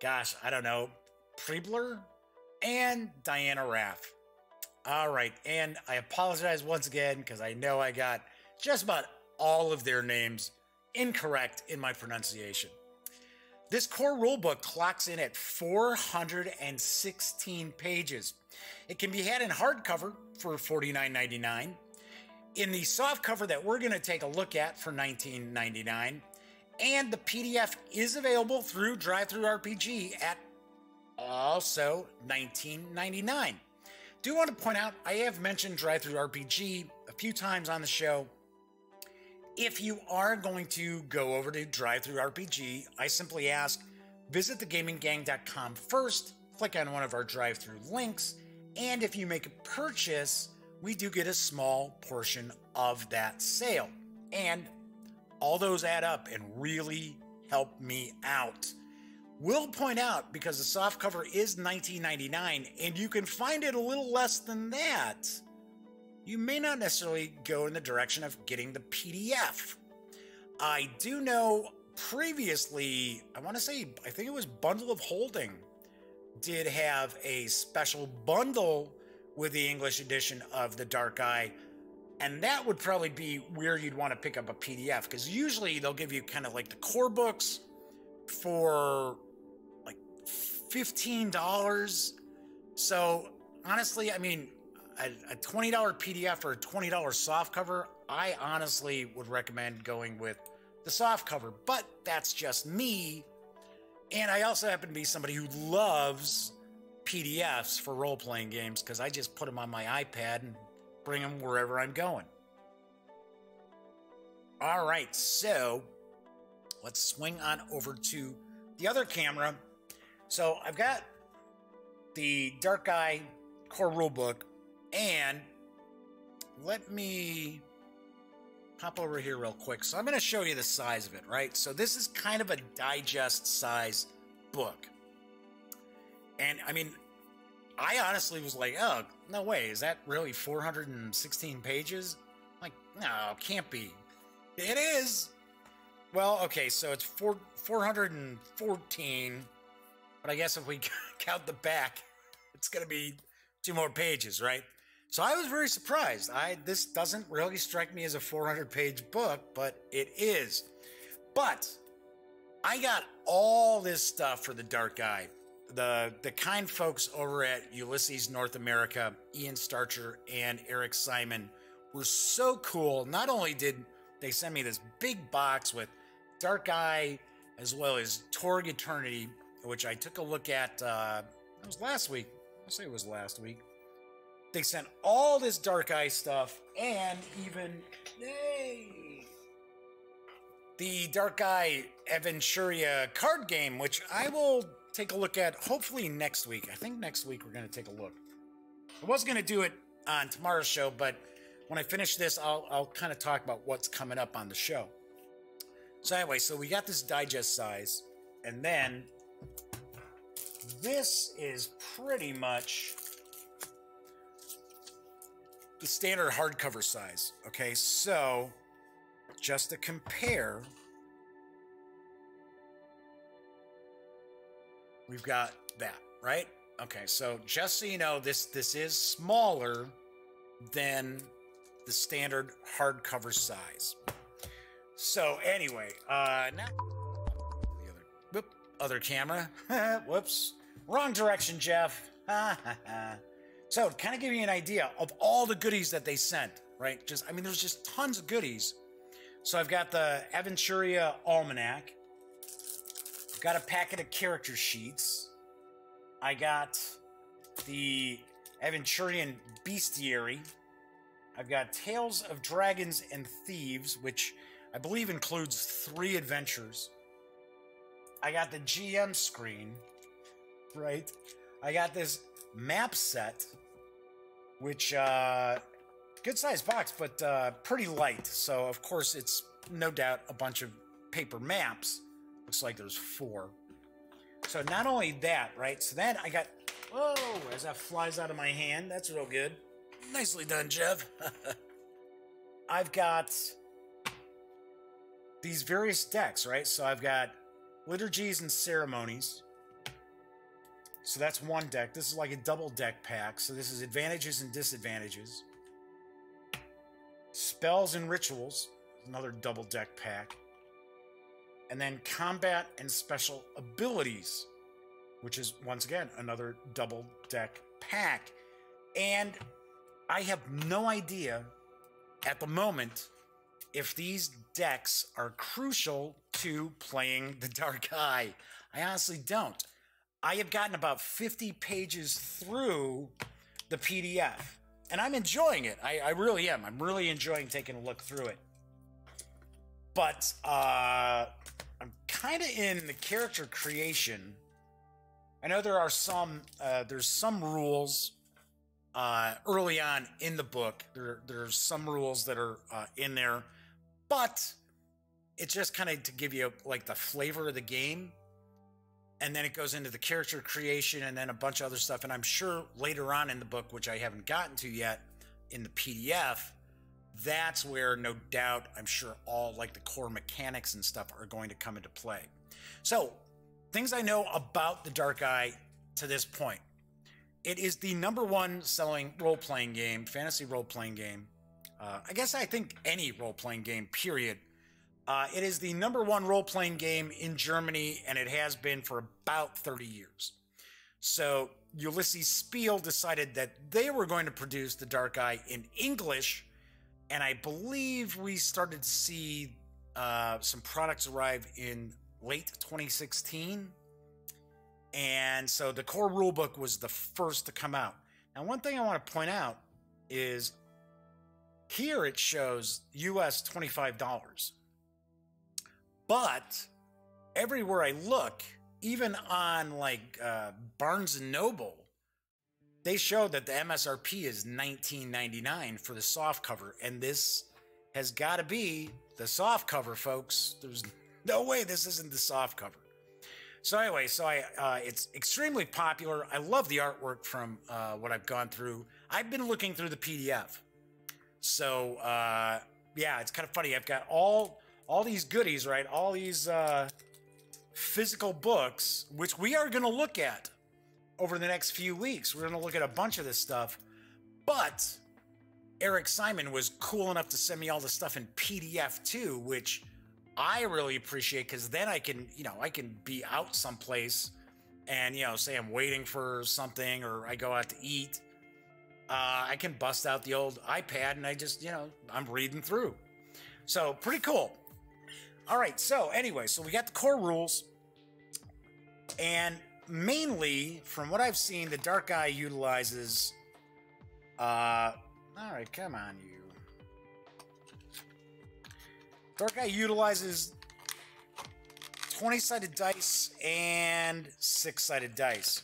A: Priebler, and Diana Raff. All right, and I apologize once again because I know I got just about all of their names incorrect in my pronunciation. This core rulebook clocks in at 416 pages. It can be had in hardcover for $49.99, in the softcover that we're going to take a look at for $19.99, and the PDF is available through DriveThruRPG at also $19.99. Do want to point out, I have mentioned DriveThruRPG a few times on the show. If you are going to go over to DriveThruRPG, I simply ask, visit thegaminggang.com first, click on one of our drive-thru links, and if you make a purchase, we do get a small portion of that sale. And all those add up and really help me out. Will point out, because the softcover is $19.99 and you can find it a little less than that, you may not necessarily go in the direction of getting the PDF. I do know previously, I think it was Bundle of Holding did have a special bundle with the English edition of the Dark Eye, and that would probably be where you'd want to pick up a PDF, because usually they'll give you kind of like the core books for like $15. So honestly, I mean, a $20 PDF or a $20 softcover, I honestly would recommend going with the softcover. But that's just me. And I also happen to be somebody who loves PDFs for role-playing games because I just put them on my iPad and bring them wherever I'm going. All right, so let's swing on over to the other camera. So I've got the Dark Eye core rulebook, and let me pop over here real quick. So I'm going to show you the size of it, right? So this is kind of a digest size book. And I mean, I honestly was like, oh, no way. Is that really 416 pages? Like, no, it can't be. It is. Well, okay, so it's 414. But I guess if we count the back, it's going to be 2 more pages, right? So I was very surprised. This doesn't really strike me as a 400-page book, but it is. But I got all this stuff for the Dark Eye. The kind folks over at Ulysses North America, Ian Starcher and Eric Simon, were so cool. Not only did they send me this big box with Dark Eye as well as Torg Eternity, which I took a look at, it was last week. I'll say it was last week. They sent all this Dark Eye stuff and even, the Dark Eye Aventuria card game, which I will take a look at hopefully next week. I think next week we're going to take a look. I was going to do it on tomorrow's show, but when I finish this, I'll kind of talk about what's coming up on the show. So anyway, so we got this digest size, and then this is pretty much the standard hardcover size. Okay, so just to compare, we've got that, right? Okay, so just so you know, this is smaller than the standard hardcover size. So anyway, now the other camera. Whoops, wrong direction, Jeff. So to kind of give you an idea of all the goodies that they sent, right? I mean, there's just tons of goodies. So I've got the Aventuria Almanac. I've got a packet of character sheets. I got the Aventurian Bestiary. I've got Tales of Dragons and Thieves, which I believe includes 3 adventures. I got the GM screen, right? I got this map set, which, good sized box, but pretty light. So, of course, it's no doubt a bunch of paper maps. Looks like there's 4. So, not only that, right? So then I got, whoa, as that flies out of my hand. That's real good. Nicely done, Jeff. I've got these various decks, right? So I've got Liturgies and Ceremonies. So that's one deck. This is like a double deck pack. So this is advantages and disadvantages. Spells and Rituals, another double deck pack. And then Combat and Special Abilities, which is, once again, another double deck pack. And I have no idea at the moment if these decks are crucial to playing the Dark Eye. I honestly don't. I have gotten about 50 pages through the PDF, and I'm enjoying it. I really am. I'm really enjoying taking a look through it. But I'm kind of in the character creation. I know there are there's some rules early on in the book. There's some rules that are in there, but it's just kind of to give you like the flavor of the game. And then it goes into the character creation and then a bunch of other stuff. And I'm sure later on in the book, which I haven't gotten to yet in the PDF, that's where no doubt I'm sure all like the core mechanics and stuff are going to come into play. So things I know about the Dark Eye to this point. It is the #1 selling role-playing game, fantasy role-playing game. I guess I think any role-playing game, period. It is the #1 role-playing game in Germany, and it has been for about 30 years. So Ulysses Spiel decided that they were going to produce The Dark Eye in English, and I believe we started to see some products arrive in late 2016. And so the core rulebook was the first to come out. Now, one thing I want to point out is here it shows US $25. But everywhere I look, even on like Barnes & Noble, they show that the MSRP is $19.99 for the soft cover. And this has got to be the soft cover, folks. There's no way this isn't the soft cover. So anyway, it's extremely popular. I love the artwork from what I've gone through. I've been looking through the PDF. So yeah, it's kind of funny. I've got all these goodies, right? All these physical books, which we are going to look at over the next few weeks. We're going to look at a bunch of this stuff. But Eric Simon was cool enough to send me all the stuff in PDF too, which I really appreciate, because then I can, I can be out someplace and, say I'm waiting for something or I go out to eat. I can bust out the old iPad and I just, I'm reading through. So pretty cool. All right. So anyway, so we got the core rules, and mainly from what I've seen, the Dark Eye utilizes, all right, come on, you. Dark Eye utilizes 20-sided dice and 6-sided dice.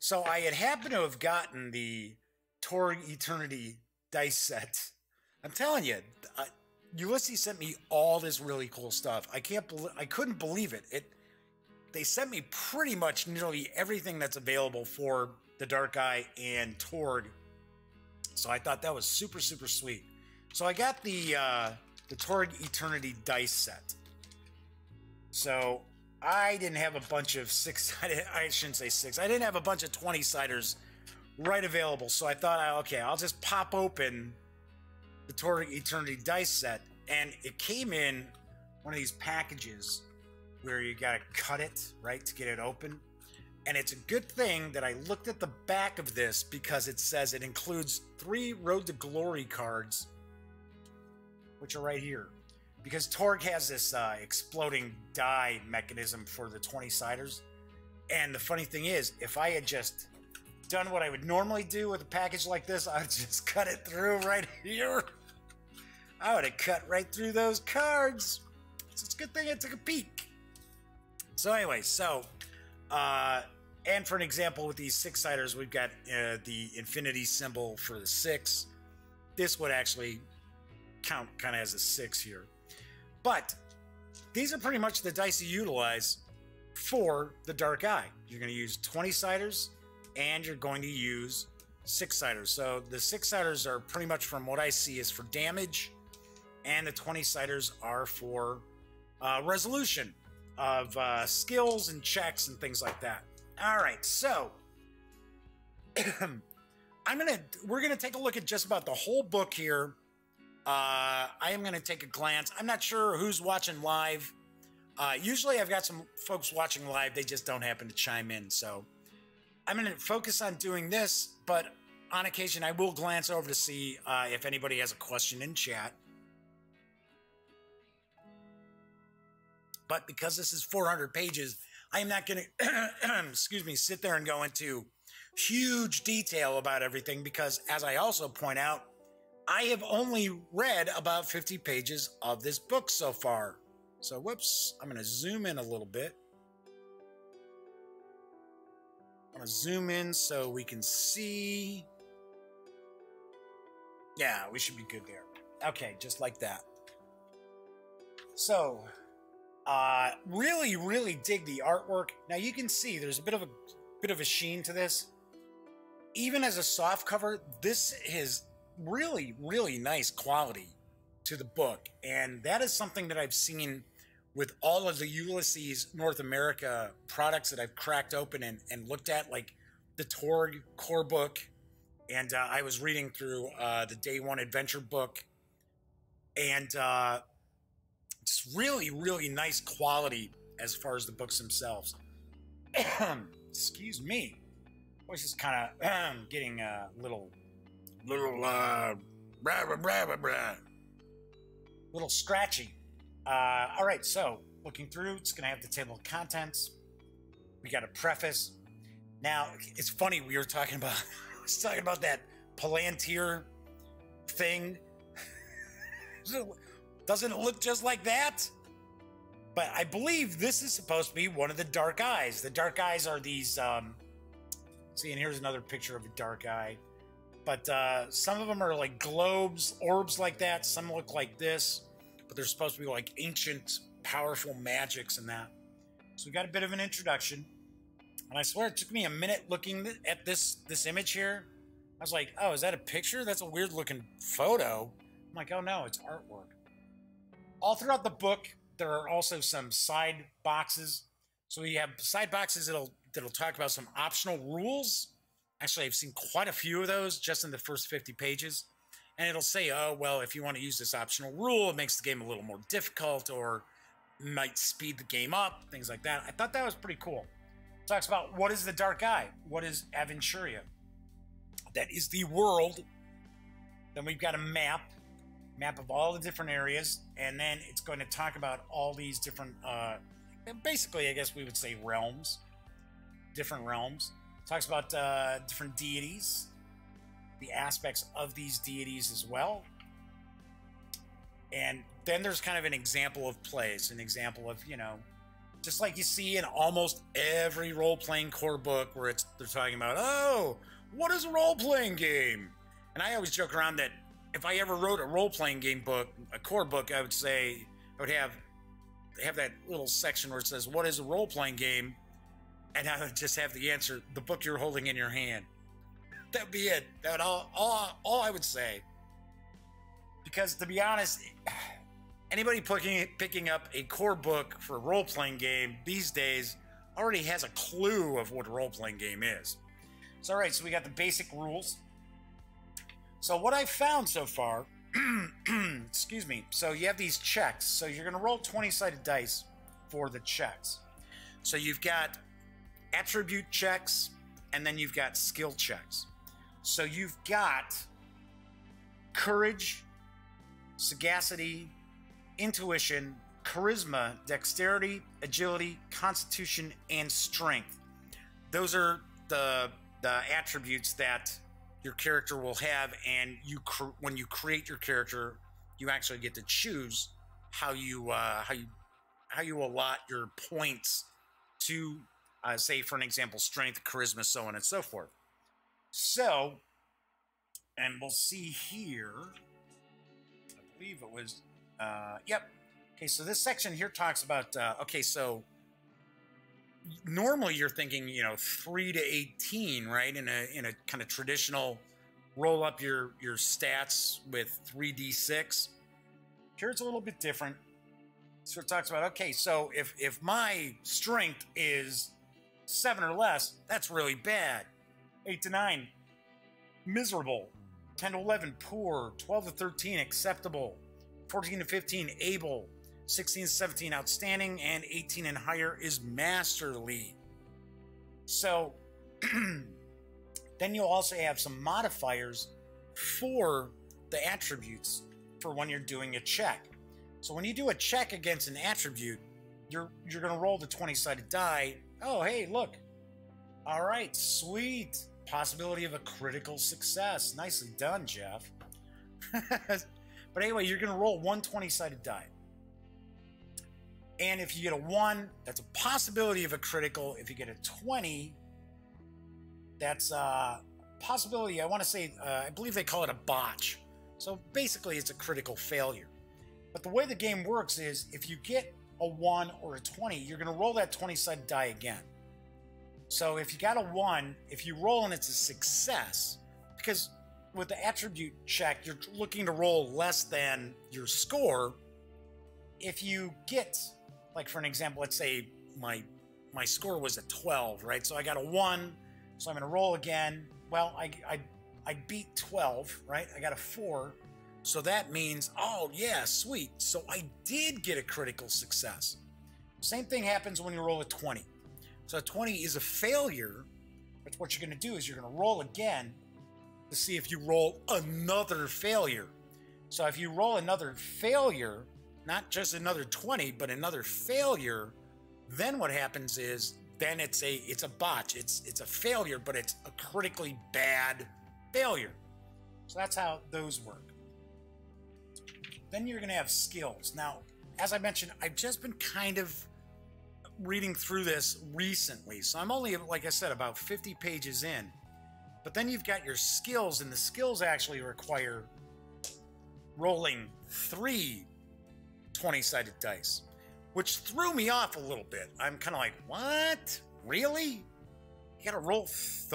A: So I had happened to have gotten the Torg Eternity dice set. I'm telling you, Ulysses sent me all this really cool stuff. I couldn't believe it. They sent me pretty much nearly everything that's available for the Dark Eye and Torg. So I thought that was super, super sweet. So I got the Torg Eternity dice set. So I didn't have a bunch of I shouldn't say six. I didn't have a bunch of 20-siders right available. So I thought, okay, I'll just pop open the Torg Eternity dice set. And it came in one of these packages where you got to cut it, right, to get it open. And it's a good thing that I looked at the back of this, because it says it includes 3 Road to Glory cards, which are right here. Because Torg has this exploding die mechanism for the 20-siders. And the funny thing is, if I had just done what I would normally do with a package like this, I would just cut it through right here. I would have cut right through those cards. So it's a good thing I took a peek. So anyway, and for an example, with these 6-siders, we've got the infinity symbol for the 6. This would actually count kind of as a 6 here. But these are pretty much the dice you utilize for the Dark Eye. You're going to use 20-siders and you're going to use 6-siders. So the 6-siders are pretty much, from what I see, is for damage, and the 20-siders are for resolution of skills and checks and things like that. All right, so we're gonna take a look at just about the whole book here. I am gonna take a glance. I'm not sure who's watching live. Usually I've got some folks watching live, they just don't happen to chime in. So I'm gonna focus on doing this, but on occasion I will glance over to see if anybody has a question in chat. But because this is 400 pages, I am not going to, excuse me, sit there and go into huge detail about everything, because, as I also point out, I have only read about 50 pages of this book so far. So, whoops, I'm going to zoom in a little bit. I'm going to zoom in so we can see. Yeah, we should be good there. Okay, just like that. So, really, really dig the artwork. Now you can see there's a bit of a sheen to this. Even as a soft cover, this is really, really nice quality to the book. And that is something that I've seen with all of the Ulysses North America products that I've cracked open and looked at, like the Torg core book. And I was reading through the Day One Adventure book. And it's really, really nice quality as far as the books themselves. Excuse me. Voice is kind of getting a little blah, blah, blah, blah, little scratchy. All right, so looking through, it's going to have the table of contents. We got a preface. Now, it's funny, we were talking about, I was talking about that Palantir thing. Doesn't it look just like that? But I believe this is supposed to be one of the dark eyes. The dark eyes are these, see, and here's another picture of a dark eye. But some of them are like globes, orbs like that. Some look like this, but they're supposed to be like ancient, powerful magics and that. So we got a bit of an introduction. And I swear it took me a minute looking at this image here. I was like, oh, is that a picture? That's a weird looking photo. I'm like, oh no, it's artwork. All throughout the book, there are also some side boxes. So we have side boxes that'll talk about some optional rules. Actually, I've seen quite a few of those just in the first 50 pages. And it'll say, oh, well, if you want to use this optional rule, it makes the game a little more difficult or might speed the game up, things like that. I thought that was pretty cool. It talks about what is the Dark Eye? What is Aventuria? That is the world. Then we've got a map of all the different areas. And then it's going to talk about all these different, basically, I guess we would say realms. Different realms. Talks about different deities, the aspects of these deities as well. And then there's kind of an example of plays, an example of, you know, just like you see in almost every role-playing core book where they're talking about, oh, what is a role-playing game? And I always joke around that if I ever wrote a role-playing game book, a core book, I would say, I would have that little section where it says, what is a role-playing game? And I would just have the answer, the book you're holding in your hand. That'd be it. That would all I would say. Because to be honest, anybody picking up a core book for a role-playing game these days already has a clue of what a role-playing game is. So, all right, so we got the basic rules. So what I've found so far, excuse me, so you have these checks. So you're going to roll 20-sided dice for the checks. So you've got attribute checks, and then you've got skill checks. So you've got courage, sagacity, intuition, charisma, dexterity, agility, constitution, and strength. Those are the attributes that your character will have, and when you create your character, you actually get to choose how you allot your points to, say, for an example, strength, charisma, so on and so forth. So, and we'll see here, I believe it was, yep. Okay, so this section here talks about, okay, so normally you're thinking, you know, 3 to 18, right? In a kind of traditional roll up your stats with 3d6. Here it's a little bit different. So it talks about, okay, so if my strength is 7 or less, that's really bad. 8 to 9, miserable. 10 to 11, poor. 12 to 13, acceptable. 14 to 15, able. 16 to 17, outstanding. And 18 and higher is masterly. So then you'll also have some modifiers for the attributes for when you're doing a check. So when you do a check against an attribute, you're going to roll the 20-sided die. Oh, hey, look. All right, sweet. Possibility of a critical success. Nicely done, Jeff. But anyway, you're going to roll one 20-sided die. And if you get a 1, that's a possibility of a critical. If you get a 20, that's a possibility, I want to say, I believe they call it a botch. So basically, it's a critical failure. But the way the game works is if you get a 1 or a 20, you're going to roll that 20-sided die again. So if you got a 1, if you roll and it's a success, because with the attribute check, you're looking to roll less than your score. If you get, like for an example, let's say my score was a 12, right? So I got a 1, so I'm going to roll again. Well, I beat 12, right? I got a 4. So that means, oh yeah, sweet. So I did get a critical success. Same thing happens when you roll a 20. So a 20 is a failure, But what you're going to do is you're going to roll again to see if you roll another failure. So if you roll another failure, not just another 20, but another failure, then what happens is then it's a botch. It's a failure, but it's a critically bad failure. So that's how those work. Then you're going to have skills. Now, as I mentioned, I've just been kind of reading through this recently. So I'm only, like I said, about 50 pages in. But then you've got your skills, and the skills actually require rolling 3 20-sided dice, which threw me off a little bit. I'm kind of like, what? Really? You gotta roll 3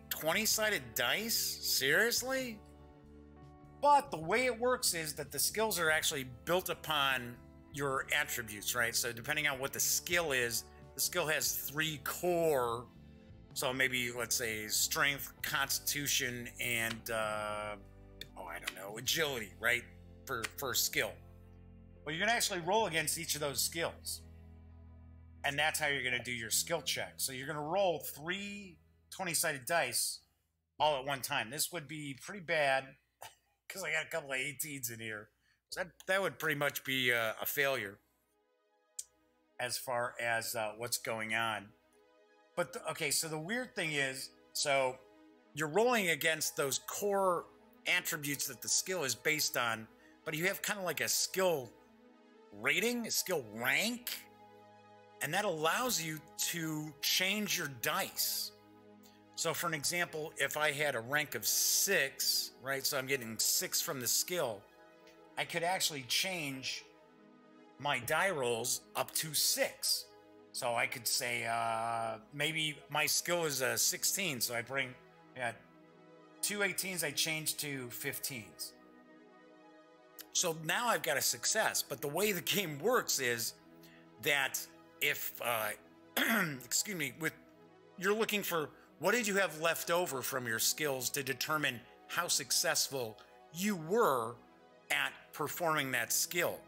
A: 20-sided dice? Seriously? But the way it works is that the skills are actually built upon your attributes, right? So depending on what the skill is, the skill has 3 core. So maybe, let's say, strength, constitution, and, I don't know, agility, right? For a skill. Well, you're going to actually roll against each of those skills. And that's how you're going to do your skill check. So you're going to roll 3 20-sided dice all at one time. This would be pretty bad because I got a couple of 18s in here. So that would pretty much be a failure as far as what's going on. But, okay, so the weird thing is, so you're rolling against those core attributes that the skill is based on, but you have kind of like a skill rating, a skill rank, and that allows you to change your dice. So for an example, if I had a rank of 6, right, so I'm getting 6 from the skill, I could actually change my die rolls up to 6. So I could say, maybe my skill is a 16, so I bring 2 18s, I change to 15s. So now I've got a success, but the way the game works is that if, excuse me, you're looking for what did you have left over from your skills to determine how successful you were at performing that skill.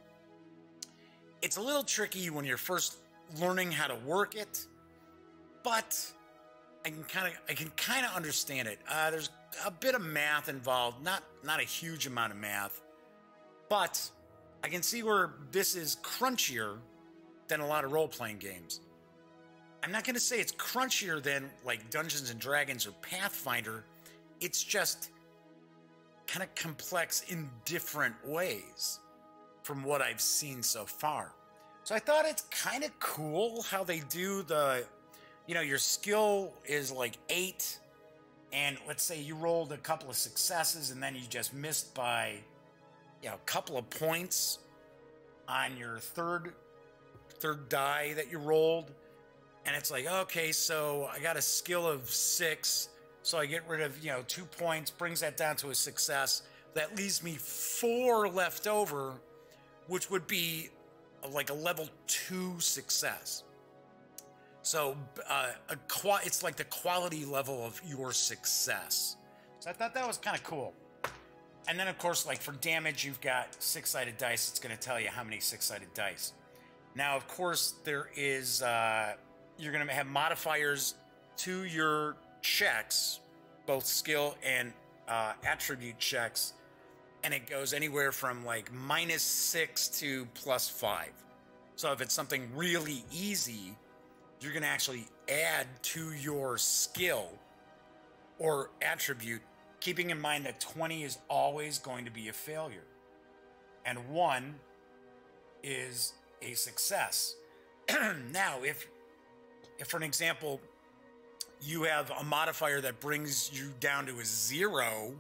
A: It's a little tricky when you're first learning how to work it, but I can kind of understand it. There's a bit of math involved, not a huge amount of math, but I can see where this is crunchier than a lot of role-playing games. I'm not going to say it's crunchier than like Dungeons and Dragons or Pathfinder. It's just kind of complex in different ways from what I've seen so far. So I thought it's kind of cool how they do your skill is like 8, and let's say you rolled a couple of successes and then you just missed by, a couple of points on your third die that you rolled. And it's like, okay, so I got a skill of 6, so I get rid of, 2 points, brings that down to a success. That leaves me 4 left over, which would be like a level 2 success. So it's like the quality level of your success. So I thought that was kind of cool. And then, of course, like for damage, you've got 6-sided dice. It's going to tell you how many 6-sided dice. Now, of course, there is... you're going to have modifiers to your checks, both skill and attribute checks, and it goes anywhere from like -6 to +5. So if it's something really easy, you're going to actually add to your skill or attribute, keeping in mind that 20 is always going to be a failure, and 1 is a success. Now, if for an example, you have a modifier that brings you down to a 0,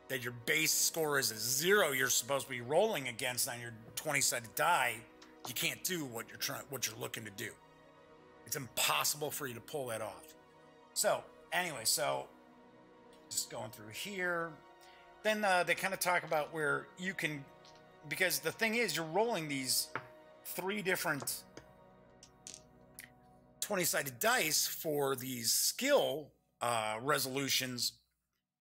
A: that your base score is a 0, you're supposed to be rolling against on your 20-sided die, you can't do what you're looking to do. It's impossible for you to pull that off. So, anyway, just going through here. Then they kind of talk about where you can, because the thing is, you're rolling these 3 different 20-sided dice for these skill resolutions.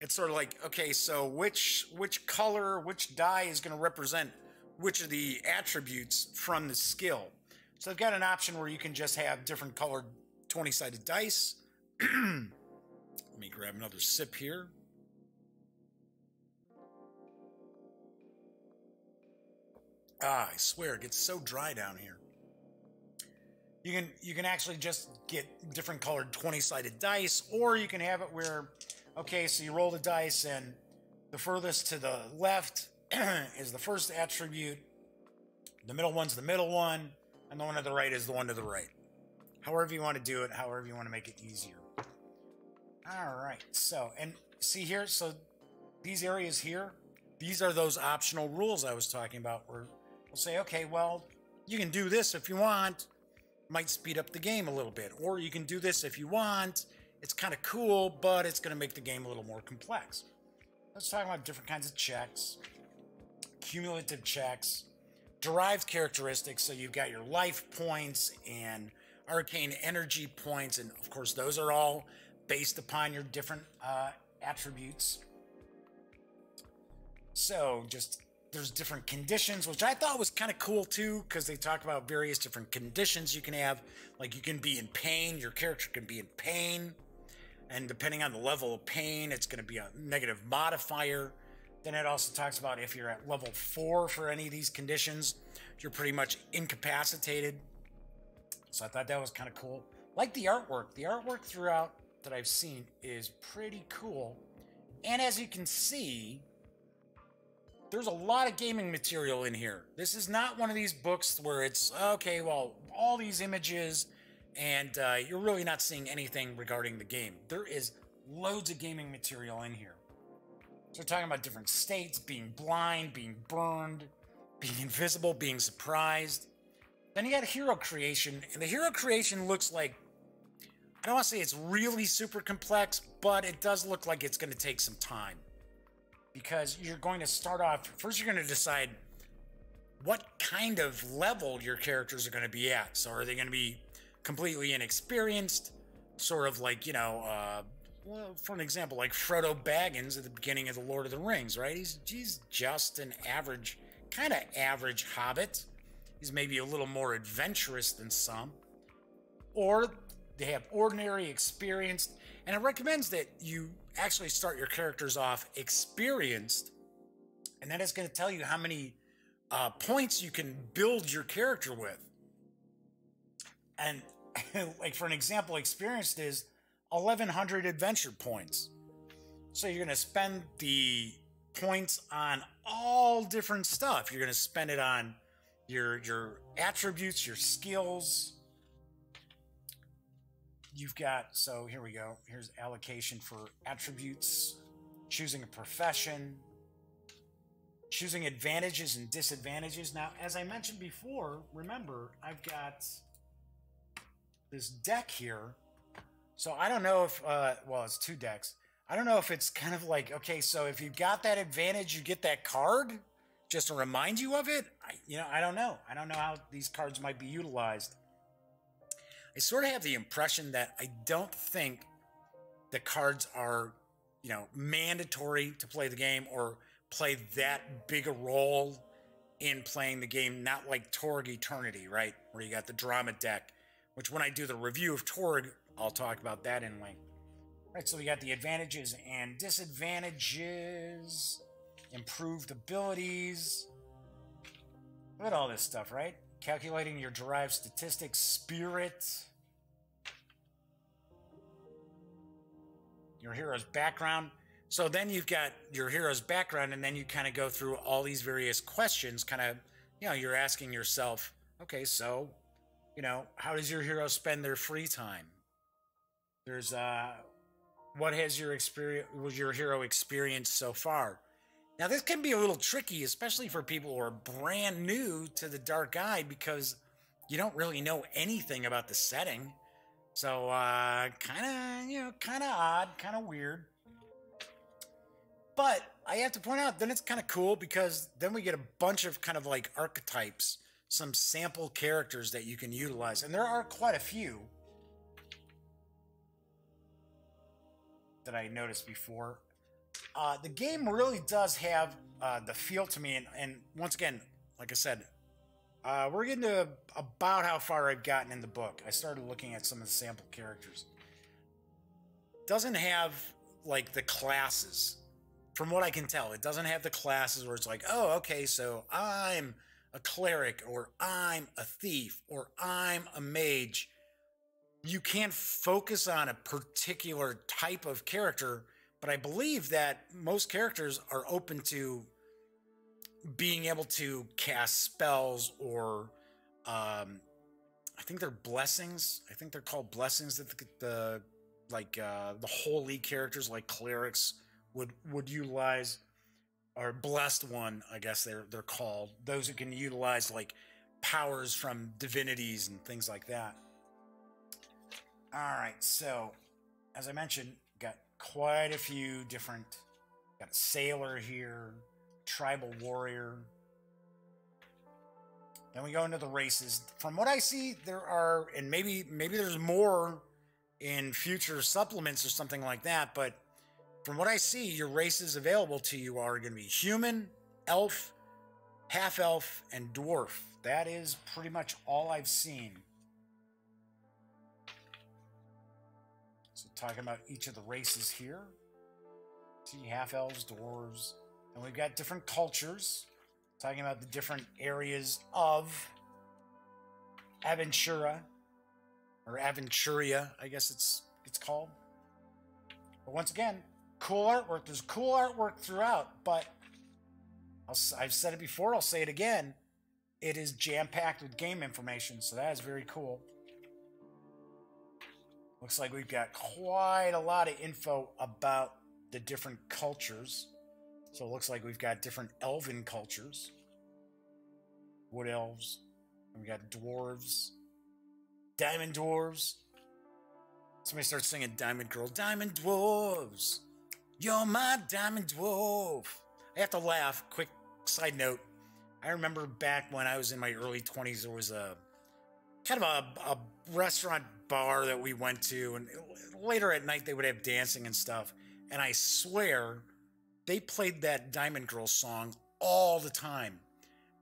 A: It's sort of like, okay, so which color, which die is going to represent which of the attributes from the skill. So they've got an option where you can just have different colored 20-sided dice, Let me grab another sip here. I swear it gets so dry down here. You can actually just get different colored 20-sided dice, or you can have it where, okay, so you roll the dice and the furthest to the left is the first attribute, the middle one's the middle one, and the one to the right is the one to the right. However you want to do it, however you want to make it easier. All right, so, and see here, so these areas here, these are those optional rules I was talking about, where we'll say, okay, well, you can do this if you want, might speed up the game a little bit, or you can do this if you want, it's kind of cool, but it's going to make the game a little more complex. Let's talk about different kinds of checks, cumulative checks, derived characteristics, so you've got your life points and arcane energy points, and of course those are all based upon your different attributes. So just there's different conditions, which I thought was kind of cool too, because they talk about various different conditions you can have. Like you can be in pain, your character can be in pain, and depending on the level of pain, it's going to be a negative modifier. Then it also talks about if you're at level 4 for any of these conditions, you're pretty much incapacitated. So I thought that was kind of cool. Like the artwork. The artwork throughout that I've seen is pretty cool. And as you can see, there's a lot of gaming material in here. This is not one of these books where it's, okay, well, all these images, and you're really not seeing anything regarding the game. There is loads of gaming material in here. So we're talking about different states, being blind, being burned, being invisible, being surprised. Then you got hero creation, and the hero creation looks like, I don't want to say it's really super complex, but it does look like it's going to take some time. Because you're going to start off, first you're going to decide what kind of level your characters are going to be at. So are they going to be completely inexperienced, sort of like, you know, well, for an example, like Frodo Baggins at the beginning of The Lord of the Rings, right? He's just an average, kind of average hobbit. He's maybe a little more adventurous than some. Or they have ordinary, experienced, and it recommends that you actually start your characters off experienced, and then it's going to tell you how many points you can build your character with. And like for an example, experienced is 1,100 adventure points. So you're going to spend the points on all different stuff. You're going to spend it on your attributes, your skills. You've got, so here we go. Here's allocation for attributes, choosing a profession, choosing advantages and disadvantages. Now, as I mentioned before, remember, I've got this deck here. So I don't know if, well, it's 2 decks. I don't know if it's kind of like, okay, so if you got that advantage, you get that card just to remind you of it. I don't know. I don't know how these cards might be utilized. I sort of have the impression that I don't think the cards are, mandatory to play the game or play that big a role in playing the game, not like Torg Eternity, right? Where you got the drama deck, which when I do the review of Torg, I'll talk about that in length. Right, so we got the advantages and disadvantages, improved abilities. Look at all this stuff, right? Calculating your derived statistics, spirit, your hero's background. So then you've got your hero's background, and then you kind of go through all these various questions, kind of, you're asking yourself, okay, so, how does your hero spend their free time? There's, what has your hero experienced so far? Now, this can be a little tricky, especially for people who are brand new to the Dark Eye, because you don't really know anything about the setting. So, kind of odd, kind of weird. But I have to point out, then it's kind of cool, because then we get a bunch of kind of like archetypes, some sample characters that you can utilize. And there are quite a few that I noticed before. The game really does have the feel to me, and once again, like I said, we're getting to about how far I've gotten in the book. I started looking at some of the sample characters. doesn't have like the classes. From what I can tell, it doesn't have the classes where it's like, oh, okay, so I'm a cleric, or I'm a thief, or I'm a mage. You can't focus on a particular type of character, but I believe that most characters are open to being able to cast spells, or I think they're blessings. I think they're called blessings that the holy characters like clerics would utilize, or blessed one, I guess they're called. Those who can utilize like powers from divinities and things like that. All right, so as I mentioned, got quite a few different. Got a sailor here, tribal warrior. Then we go into the races. From what I see, there are, and maybe there's more in future supplements or something like that, but from what I see, your races available to you are going to be human, elf, half-elf, and dwarf. That is pretty much all I've seen. So talking about each of the races here. See half-elves, dwarves, and we've got different cultures. Talking about the different areas of Aventura, or Aventuria, I guess it's called. But once again, cool artwork. There's cool artwork throughout, but I've said it before, I'll say it again. It is jam-packed with game information, so that is very cool. Looks like we've got quite a lot of info about the different cultures. So it looks like we've got different elven cultures. Wood elves. And we got dwarves. Diamond dwarves. Somebody starts singing Diamond Girl. Diamond dwarves. You're my diamond dwarf. I have to laugh. Quick side note. I remember back when I was in my early 20s, there was a kind of a restaurant bar that we went to, and later at night they would have dancing and stuff. And I swear they played that Diamond Girl song all the time.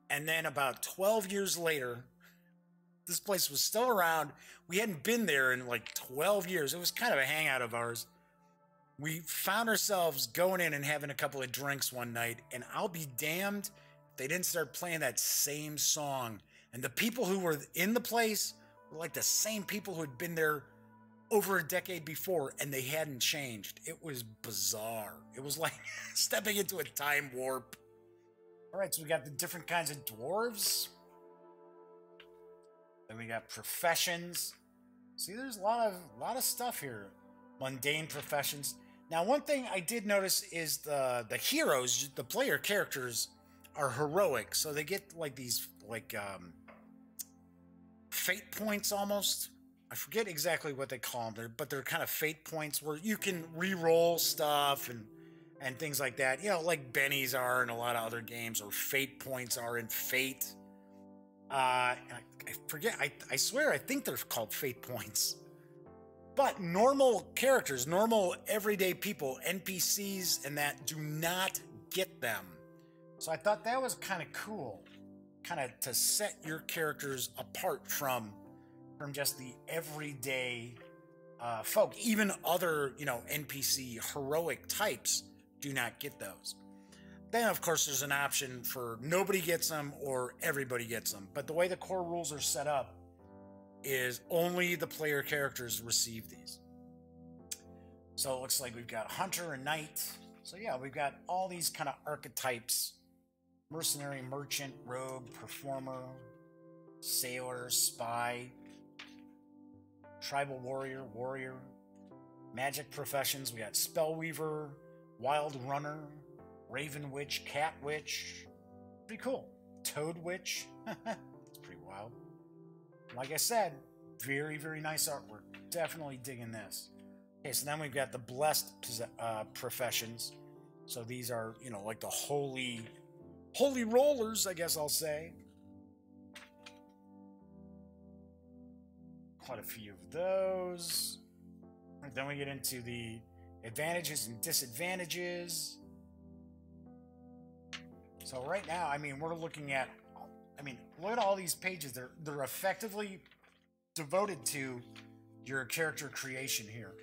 A: And then about 12 years later, this place was still around. We hadn't been there in like 12 years. It was kind of a hangout of ours. We found ourselves going in and having a couple of drinks one night, and I'll be damned if they didn't start playing that same song. And the people who were in the place were like the same people who had been there over a decade before, and they hadn't changed. It was bizarre. It was like stepping into a time warp. All right, so we got the different kinds of dwarves. Then we got professions. See, there's a lot of stuff here. Mundane professions. Now, one thing I did notice is the heroes, the player characters, are heroic. So they get like these fate points almost. I forget exactly what they call them, but they're kind of fate points where you can re-roll stuff and things like that. You know, like bennies are in a lot of other games, or fate points are in Fate. I forget. I swear, I think they're called fate points. But normal characters, normal everyday people, NPCs and that, do not get them. So I thought that was kind of cool, kind of to set your characters apart from just the everyday folk. Even other, NPC heroic types do not get those. Then, of course, there's an option for nobody gets them or everybody gets them. But the way the core rules are set up is only the player characters receive these. So it looks like we've got Hunter and Knight. So yeah, we've got all these kind of archetypes. Mercenary, Merchant, Rogue, Performer, Sailor, Spy, Tribal Warrior, Warrior. Magic professions, we got Spellweaver, Wild Runner, Raven Witch, Cat Witch. Pretty cool. Toad Witch. It's pretty wild. Like I said, very, very nice artwork. Definitely digging this. Okay, so then we've got the blessed professions. So these are, like the holy rollers, I guess I'll say. Quite a few of those. And then we get into the advantages and disadvantages. So right now, we're looking at, look at all these pages. They're effectively devoted to your character creation here.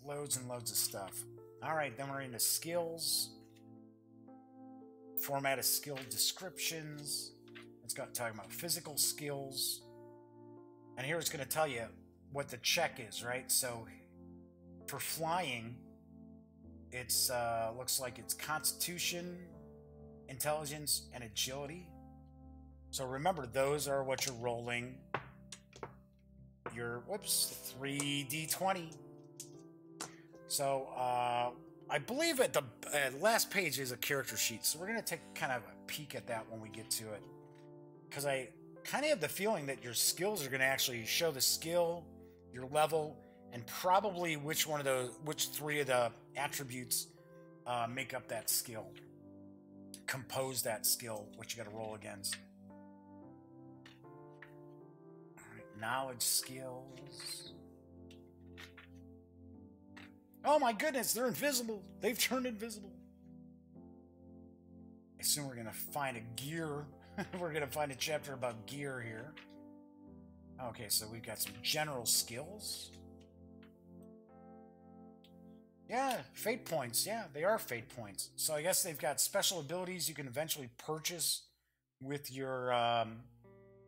A: loads and loads of stuff. All right, then we're into skills. Format of skill descriptions. It's got talking about physical skills. And here it's going to tell you what the check is, right? So for flying, it's looks like it's constitution, intelligence, and agility. So remember, those are what you're rolling your, 3d20. So I believe at the last page is a character sheet. So we're going to take kind of a peek at that when we get to it. Because I kind of have the feeling that your skills are going to actually show the skill, your level, and probably which three of the attributes make up that skill, compose that skill, which you got to roll against. All right, knowledge skills. Oh my goodness, they're invisible. They've turned invisible. I assume we're going to find a gear. We're going to find a chapter about gear here. Okay, so we've got some general skills. Yeah, fate points. Yeah, they are fate points. So I guess they've got special abilities you can eventually purchase with your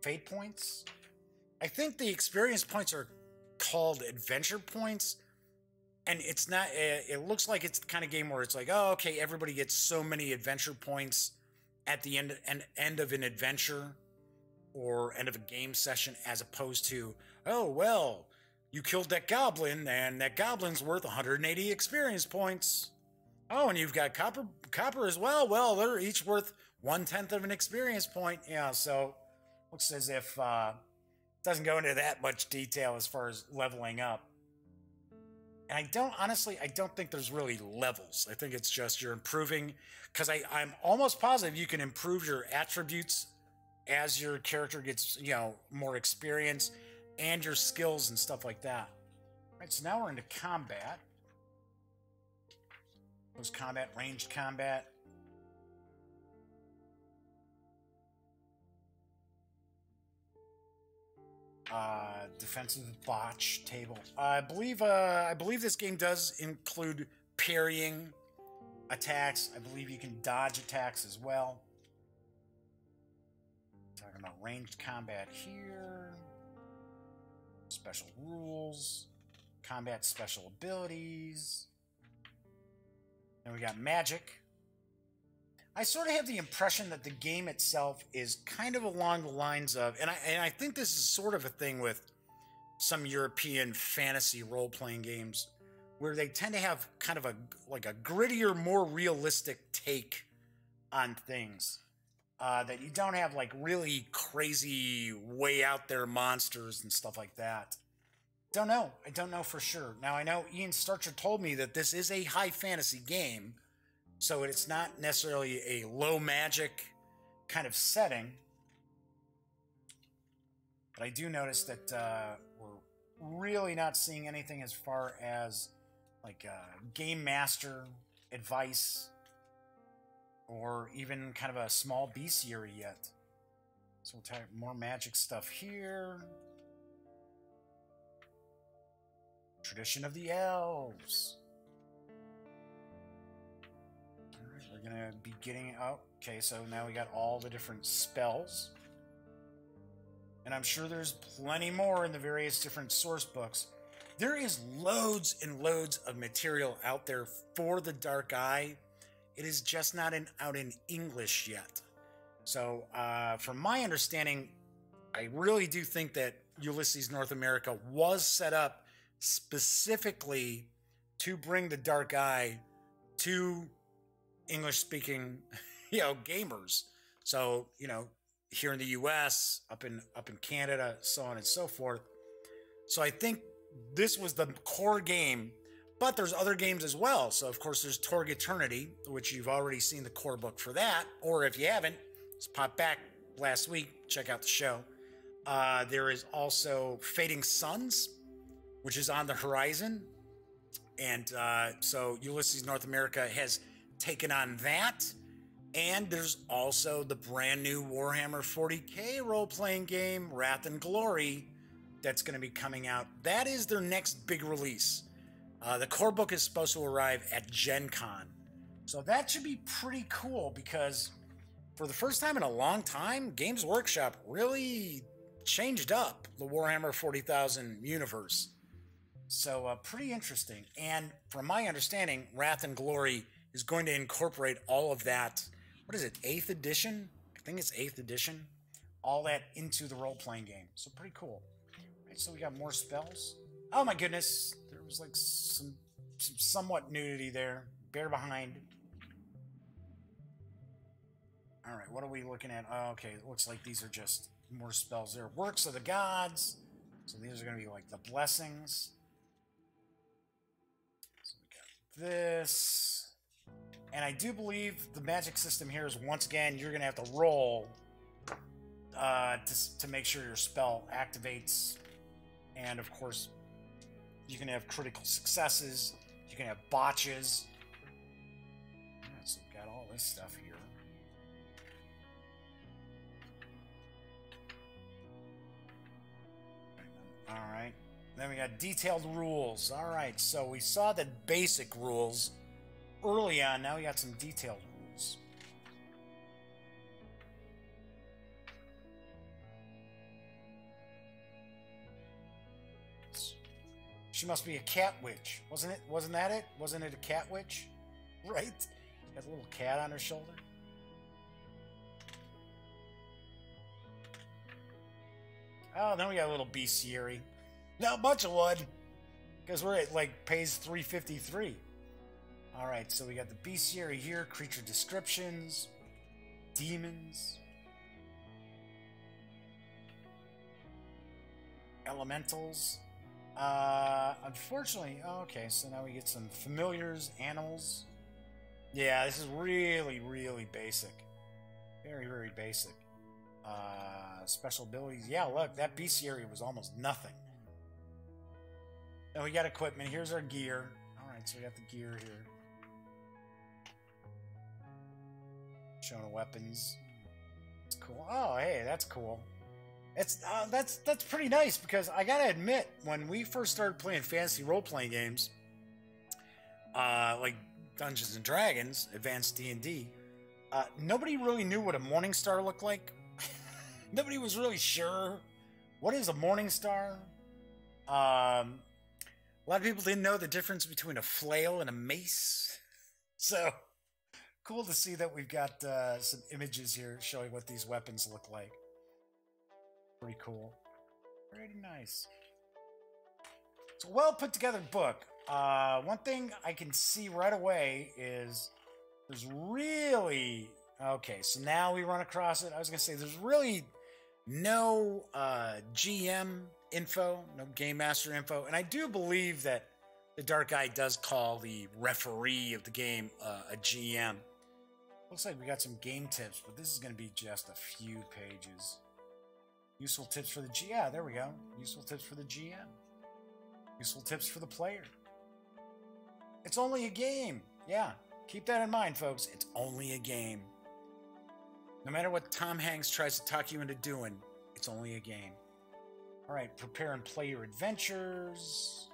A: fate points. I think the experience points are called adventure points. And it's not, it looks like it's the kind of game where it's like, oh, okay, everybody gets so many adventure points at the end of an adventure or end of a game session, as opposed to, oh, well, you killed that goblin and that goblin's worth 180 experience points. Oh, and you've got copper as well. Well, they're each worth 1/10 of an experience point. Yeah, so looks as if doesn't go into that much detail as far as leveling up. And I don't think there's really levels. I think it's just you're improving, because I'm almost positive you can improve your attributes as your character gets, more experience, and your skills and stuff like that. All right, so now we're into combat. Close combat, ranged combat. Defensive botch table. I believe this game does include parrying attacks. I believe you can dodge attacks as well. Talking about ranged combat here. Special rules. Combat special abilities. And we got magic. I sort of have the impression that the game itself is kind of along the lines of, and I think this is sort of a thing with some European fantasy role-playing games, where they tend to have kind of a grittier, more realistic take on things. That you don't have like really crazy, way out there monsters and stuff like that. Don't know. I don't know for sure. Now I know Ian Starcher told me that this is a high fantasy game, so it's not necessarily a low magic kind of setting. But I do notice that we're really not seeing anything as far as like game master advice or even kind of a small bestiary yet. So we'll type more magic stuff here. Tradition of the Elves. We're gonna be getting okay, so now we got all the different spells. And I'm sure there's plenty more in the various different source books. There is loads and loads of material out there for the Dark Eye. It is just not out in English yet. So, from my understanding, I really do think that Ulysses North America was set up specifically to bring the Dark Eye to English-speaking, gamers. So, here in the U.S., up in Canada, so on and so forth. So I think this was the core game, but there's other games as well. So of course there's Torg Eternity, which you've already seen the core book for that, or if you haven't, just pop back last week, check out the show. There is also Fading Suns, which is on the horizon, and so Ulysses North America has taken on that. And there's also the brand new Warhammer 40K role-playing game, Wrath and Glory, that's going to be coming out. That is their next big release. The core book is supposed to arrive at Gen Con. So that should be pretty cool because for the first time in a long time, Games Workshop really changed up the Warhammer 40,000 universe. So pretty interesting. And from my understanding, Wrath and Glory is going to incorporate all of that. What is it, 8th edition? I think it's 8th edition. All that into the role-playing game. So pretty cool. Right, so we got more spells. Oh my goodness. There was like some somewhat nudity there. Bear behind. All right, what are we looking at? Oh, okay, it looks like these are just more spells there. Works of the gods. So these are going to be like the blessings. So we got this. And I do believe the magic system here is, once again, you're going to have to roll to make sure your spell activates. And, of course, you can have critical successes. You can have botches. Right, so we've got all this stuff here. All right. Then we got detailed rules. All right, so we saw the basic rules early on. Now we got some detailed rules. She must be a cat witch, wasn't it? Wasn't that it? Wasn't it a cat witch? Right? Got a little cat on her shoulder. Oh, then we got a little bestiary. Not much of one, because we're at like page 353. All right, so we got the bestiary here, creature descriptions, demons, elementals. Unfortunately, okay, so now we get some familiars, animals. Yeah, this is really, really basic. Very, very basic. Special abilities. Yeah, look, that bestiary was almost nothing. Now we got equipment. Here's our gear. Alright, so we got the gear here. Showing weapons. It's cool. Oh, hey, that's cool. It's that's pretty nice, because I gotta admit, when we first started playing fantasy role-playing games, like Dungeons and Dragons, Advanced D&D, nobody really knew what a Morningstar looked like. Nobody was really sure. What is a Morningstar? A lot of people didn't know the difference between a flail and a mace. So, cool to see that we've got some images here showing what these weapons look like. Pretty cool. Pretty nice. It's a well put together book. One thing I can see right away is there's really... Okay, so now we run across it. I was going to say there's really no GM info, no Game Master info. And I do believe that the Dark Guide does call the referee of the game a GM. Looks like we got some game tips, but this is going to be just a few pages. Useful tips for the GM. Yeah, there we go. Useful tips for the GM. Useful tips for the player. It's only a game. Yeah, keep that in mind, folks. It's only a game. No matter what Tom Hanks tries to talk you into doing, it's only a game. All right, prepare and play your adventures.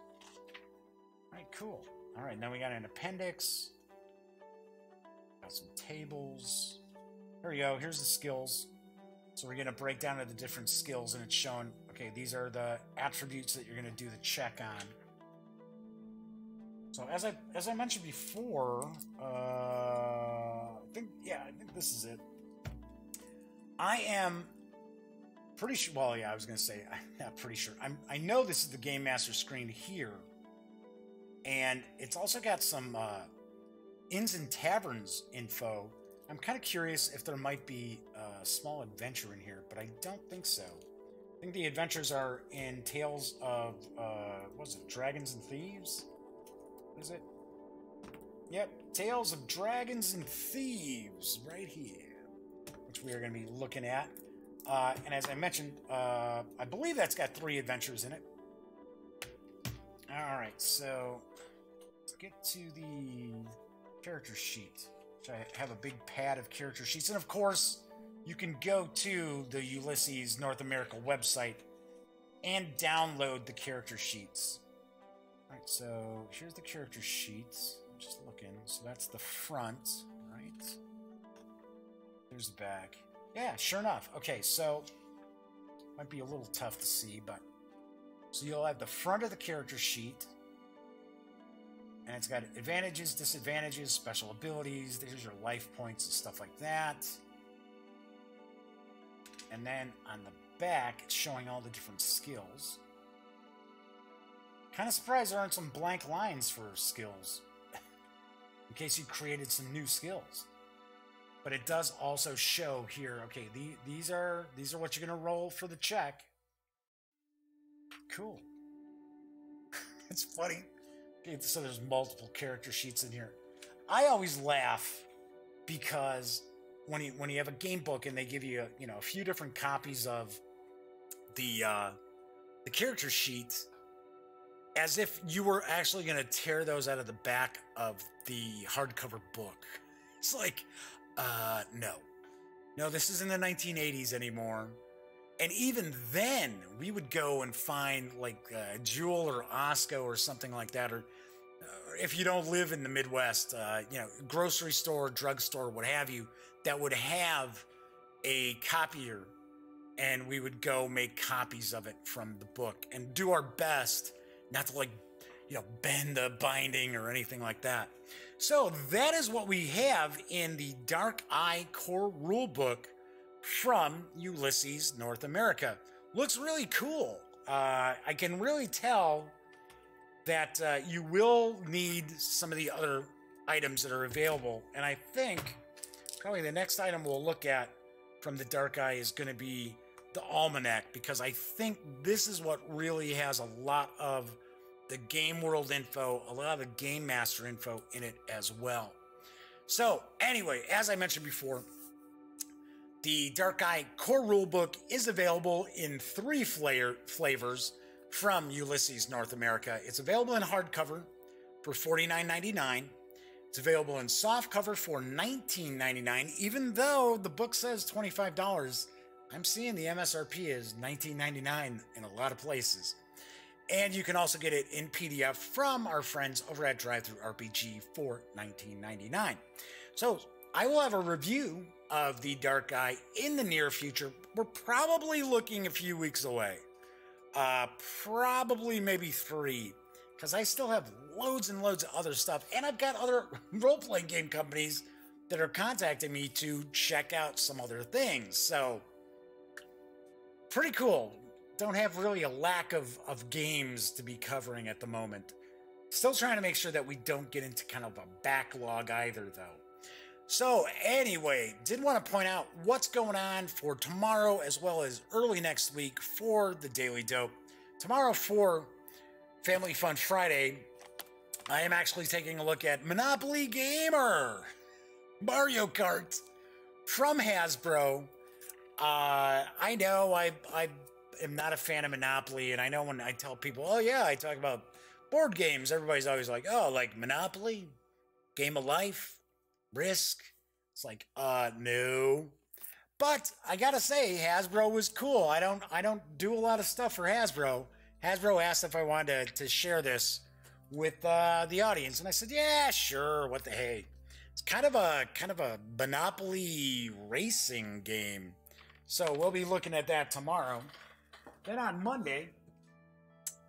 A: All right, cool. All right, now we got an appendix. Got some tables. Here we go. Here's the skills. So we're going to break down to the different skills, and it's showing, okay, these are the attributes that you're going to do the check on. So as I mentioned before, I think this is it. I am pretty sure, well, yeah, I was going to say, I'm not pretty sure. I know this is the Game Master screen here, and it's also got some Inns and Taverns info. I'm kind of curious if there might be a small adventure in here, but I don't think so. I think the adventures are in Tales of, what is it, Dragons and Thieves? Is it? Yep, Tales of Dragons and Thieves, right here, which we are going to be looking at. And as I mentioned, I believe that's got 3 adventures in it. Alright, so let's get to the character sheet. I have a big pad of character sheets, and of course you can go to the Ulysses North America website and download the character sheets. All right, So here's the character sheets. I'm just looking. So that's the front, right? There's the back. Yeah, sure enough. Okay, so might be a little tough to see, but so you'll have the front of the character sheet, and it's got advantages, disadvantages, special abilities. There's your life points and stuff like that. And then on the back, it's showing all the different skills. Kind of surprised there aren't some blank lines for skills, in case you created some new skills. But it does also show here, okay, these are what you're going to roll for the check. Cool. It's funny. Okay, so there's multiple character sheets in here. I always laugh because when you have a game book and they give you a few different copies of the character sheet, as if you were actually going to tear those out of the back of the hardcover book. It's like, no, this isn't the 1980s anymore. And even then, we would go and find like Jewel or Osco or something like that, or if you don't live in the Midwest, grocery store, drugstore, what have you, that would have a copier, and we would go make copies of it from the book and do our best not to bend the binding or anything like that. So that is what we have in the Dark Eye Core Rulebook from Ulysses North America. Looks really cool. I can really tell that you will need some of the other items that are available. And I think probably the next item we'll look at from the Dark Eye is going to be the Almanac, because I think this is what really has a lot of the Game World info, a lot of the Game Master info in it as well. So anyway, as I mentioned before, the Dark Eye Core Rulebook is available in 3 flavors from Ulysses North America. It's available in hardcover for $49.99. It's available in softcover for $19.99. Even though the book says $25, I'm seeing the MSRP is $19.99 in a lot of places. And you can also get it in PDF from our friends over at DriveThruRPG for $19.99. So I will have a review of the Dark Eye in the near future. We're probably looking a few weeks away. Probably maybe 3, because I still have loads and loads of other stuff, and I've got other role-playing game companies that are contacting me to check out some other things. So pretty cool. Don't have really a lack of games to be covering at the moment. Still trying to make sure that we don't get into kind of a backlog either, though. So anyway, did want to point out what's going on for tomorrow as well as early next week for the Daily Dope. Tomorrow for Family Fun Friday, I am actually taking a look at Monopoly Gamer, Mario Kart from Hasbro. I know I am not a fan of Monopoly, and I know when I tell people, oh yeah, I talk about board games, everybody's always like, oh, like Monopoly, Game of Life, Risk. It's like, no. But I gotta say, Hasbro was cool. I don't do a lot of stuff for Hasbro. Hasbro asked if I wanted to share this with the audience, and I said, yeah, sure. What the hey? It's kind of a Monopoly racing game. So we'll be looking at that tomorrow. Then on Monday,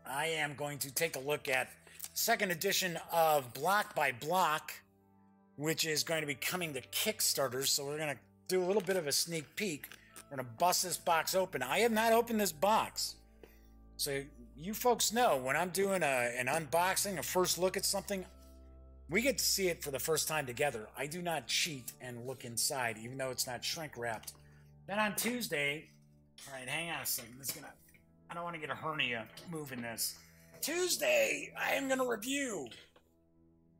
A: I am going to take a look at second edition of Block by Block, which is going to be coming to Kickstarter. So we're going to do a little bit of a sneak peek. We're going to bust this box open. I have not opened this box. So you folks know when I'm doing an unboxing, a first look at something, we get to see it for the first time together. I do not cheat and look inside, even though it's not shrink wrapped. Then on Tuesday, all right, hang on a second. I don't want to get a hernia moving this. Tuesday, I am going to review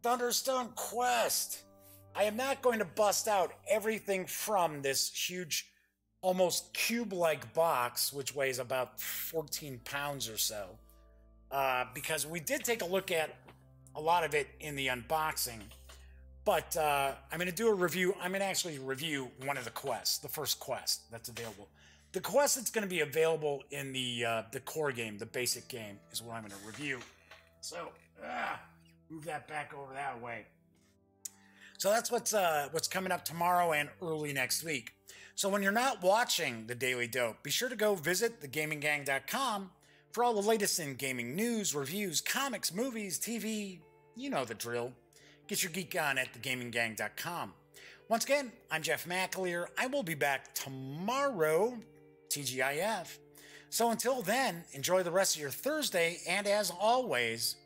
A: Thunderstone Quest. I am not going to bust out everything from this huge, almost cube-like box, which weighs about 14 pounds or so, because we did take a look at a lot of it in the unboxing. But I'm going to do a review. I'm going to actually review one of the quests, the first quest that's available. The quest that's going to be available in the core game, the basic game, is what I'm going to review. So, move that back over that way. So that's what's coming up tomorrow and early next week. So when you're not watching The Daily Dope, be sure to go visit thegaminggang.com for all the latest in gaming news, reviews, comics, movies, TV. You know the drill. Get your geek on at thegaminggang.com. Once again, I'm Jeff McAleer. I will be back tomorrow, TGIF. So until then, enjoy the rest of your Thursday, and as always,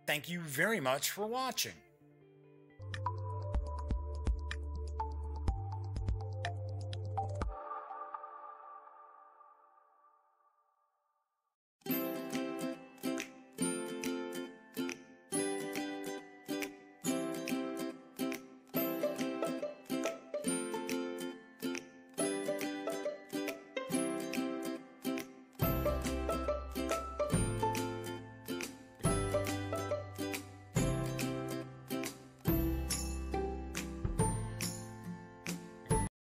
A: thank you very much for watching.